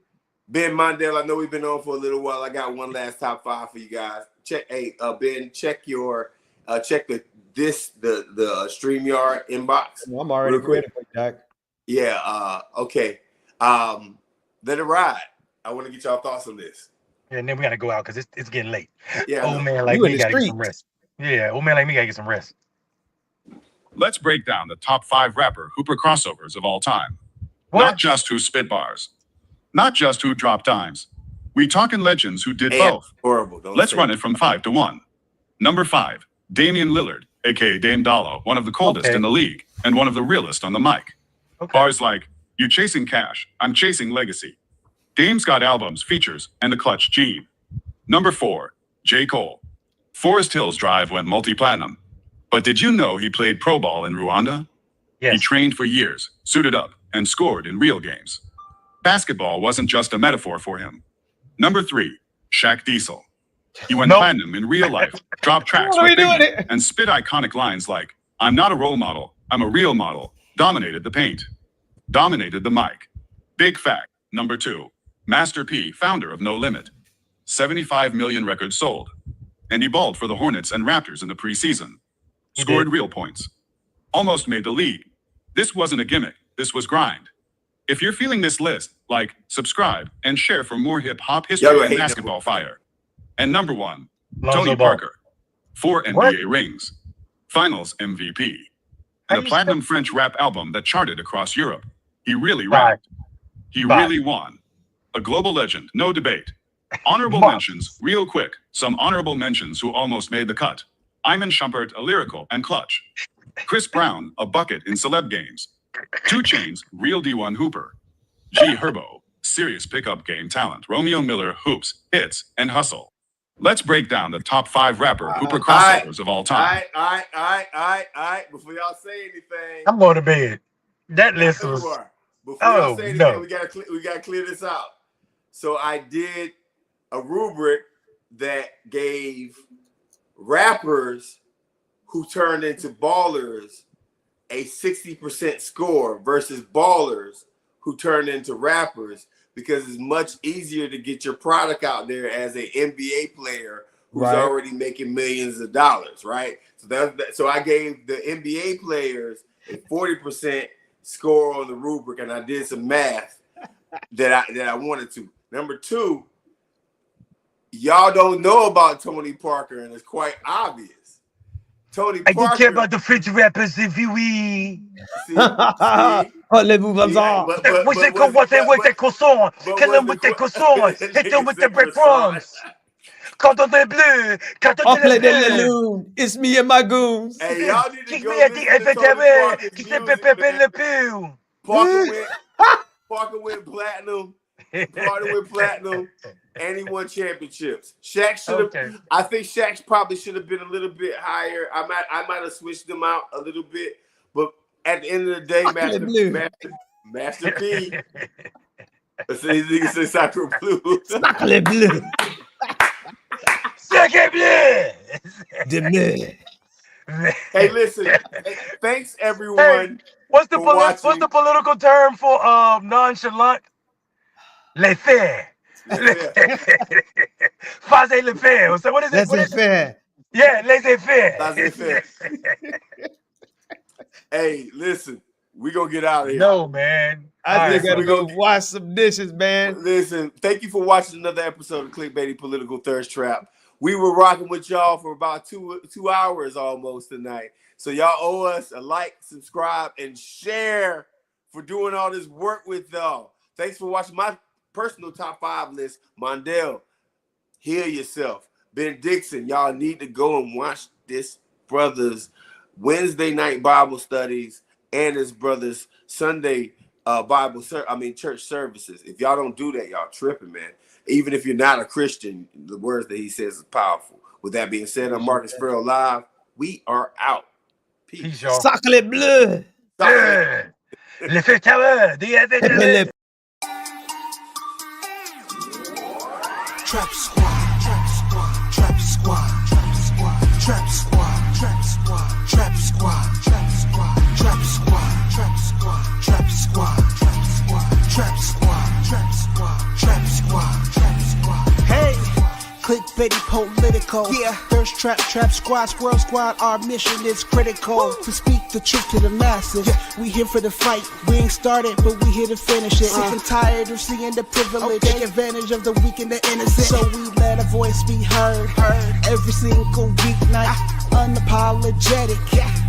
Ben Mondale, I know we've been on for a little while. I got one last top 5 for you guys. Check, hey Ben, check your check the StreamYard inbox. I'm already ready for Doc. Yeah. Okay. Let it ride. I want to get y'all thoughts on this. And then we gotta go out because it's getting late. Yeah. Old man like You in me the gotta get street. some rest. Yeah, old man like me gotta get some rest. Let's break down the top 5 rapper Hooper crossovers of all time. What? Not just who spit bars. Not just who dropped dimes. We talking legends who did And both. horrible. Don't Let's say run it from 5 to 1. Number 5, Damian Lillard, aka Dame Dollo, one of the coldest Okay. in the league and one of the realest on the mic. Okay. Bars like, "You chasing cash, I'm chasing legacy." Dame's got albums, features, and a clutch gene. Number 4, J. Cole. Forest Hills Drive went multi-platinum. But did you know he played pro ball in Rwanda? Yes. He trained for years, suited up, and scored in real games. Basketball wasn't just a metaphor for him. Number 3, Shaq Diesel. He went Nope. platinum in real life, dropped tracks What are with we doing Big Man, here? and spit iconic lines like, "I'm not a role model, I'm a real model." Dominated the paint. Dominated the mic. Big fact. Number 2, Master P, founder of No Limit. 75 million records sold. And he balled for the Hornets and Raptors in the preseason. He Scored did. real points. Almost made the league. This wasn't a gimmick. This was grind. If you're feeling this list, like, subscribe, and share for more hip-hop Y'all history gonna and hate basketball fire. And number 1, Lonzo Tony Ball. Parker. 4 NBA rings. Finals MVP. How And a you platinum French rap album that charted across Europe. He really Five. rapped. He Five. really won. A global legend, no debate. Honorable Mark. mentions, real quick. Some honorable mentions who almost made the cut. Iman Shumpert, a lyrical and clutch. Chris Brown, a bucket in celeb games. 2 Chainz, real D1 Hooper. G Herbo, serious pickup game talent. Romeo Miller, hoops, hits, and hustle. Let's break down the top 5 rapper Hooper crossovers of all time. All right. Before y'all say anything, I'm going to bed. That list you was are. Before y'all Oh, say anything, no. we gotta clear this out. So I did a rubric that gave rappers who turned into ballers a 60% score versus ballers who turned into rappers, because it's much easier to get your product out there as an NBA player who's Right. already making millions of dollars, right? So I gave the NBA players a 40% score on the rubric, and I did some math that I wanted to. Number 2, y'all don't know about Tony Parker, and it's quite obvious. Tony I Parker. don't care about the French rappers if you we. See? Parlez-vous comme ça. What's it called? What's it croissant? Kill them with the croissants. Hit them with the breadcrumbs. Canton des bleus. Canton Offlet des de la bleus. lune. It's me and my goons. Hey, y'all need to Kick go me at the listen to Tony Parker's Qui se music, pépé man. le peu. Parker went platinum. Parker went platinum, and he won championships. Shaq should have. Okay. I think Shaq probably should have been a little bit higher. I might have switched them out a little bit, but at the end of the day, Master P. So these niggas say Sacre Blue. Sacre bleu. Sacre bleu. Demain. Hey, listen. Hey, thanks everyone. What's the for watching. political term for nonchalant? Laissez. Faisez le faire. So what is it? What Laissez is it? faire. Yeah, laissez-faire. Laissez-faire. Hey, listen. We gonna get out of here. No, man. I think I we gotta go gonna- wash some dishes, man. Listen, thank you for watching another episode of Clickbaity Political Thirst Trap. We were rocking with y'all for about two hours almost tonight. So y'all owe us a like, subscribe, and share for doing all this work with y'all. Thanks for watching my personal top 5 list. Mondale, heal yourself. Ben Dixon, y'all need to go and watch this brother's Wednesday night Bible studies and his brother's Sunday church services. If y'all don't do that, y'all tripping, man. Even if you're not a Christian, the words that he says is powerful. With that being said, I'm Marcus Farrell Live. We are out. Peace, y'all. Sacre bleu. Le fêteux, the Trap squad, trap squad, trap squad, trap squad, trap squad, trap squad, trap squad, trap squad, trap squad, trap squad, trap squad, trap squad, trap squad, trap squad, trap squad, trap squad. Hey, clickbaity political. Yeah, thirst trap, trap squad, squirrel squad. Our mission is critical to speak the truth to the masses. Yeah. We here for the fight. We ain't started, but we here to finish it. Sick and tired of seeing the privilege. Take advantage of the weak and the innocent. So we let a voice be heard. Every single weeknight. Unapologetic.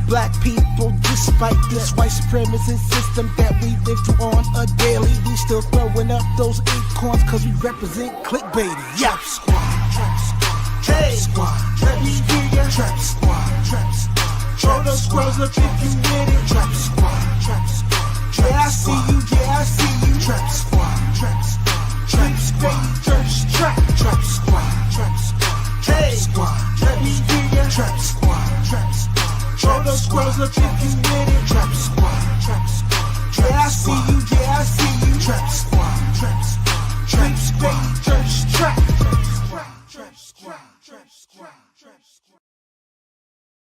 Black people, despite this white supremacist system that we live through on a daily, we still throwing up those acorns cause we represent clickbaity. Yeah. Trap squad, trap squad, trap squad. Let me hear ya. Trap squad, trap squad. Throw those squirrels up if you with it. Trap squad, trap squad. Yeah, I see you, yeah, I see you. Trap squad, trap squad. Trap squad, thirst trap. Trap squad, trap squad. Trap squad. Let me hear ya. Trap squad, trap squad. Throw those squirrels up if you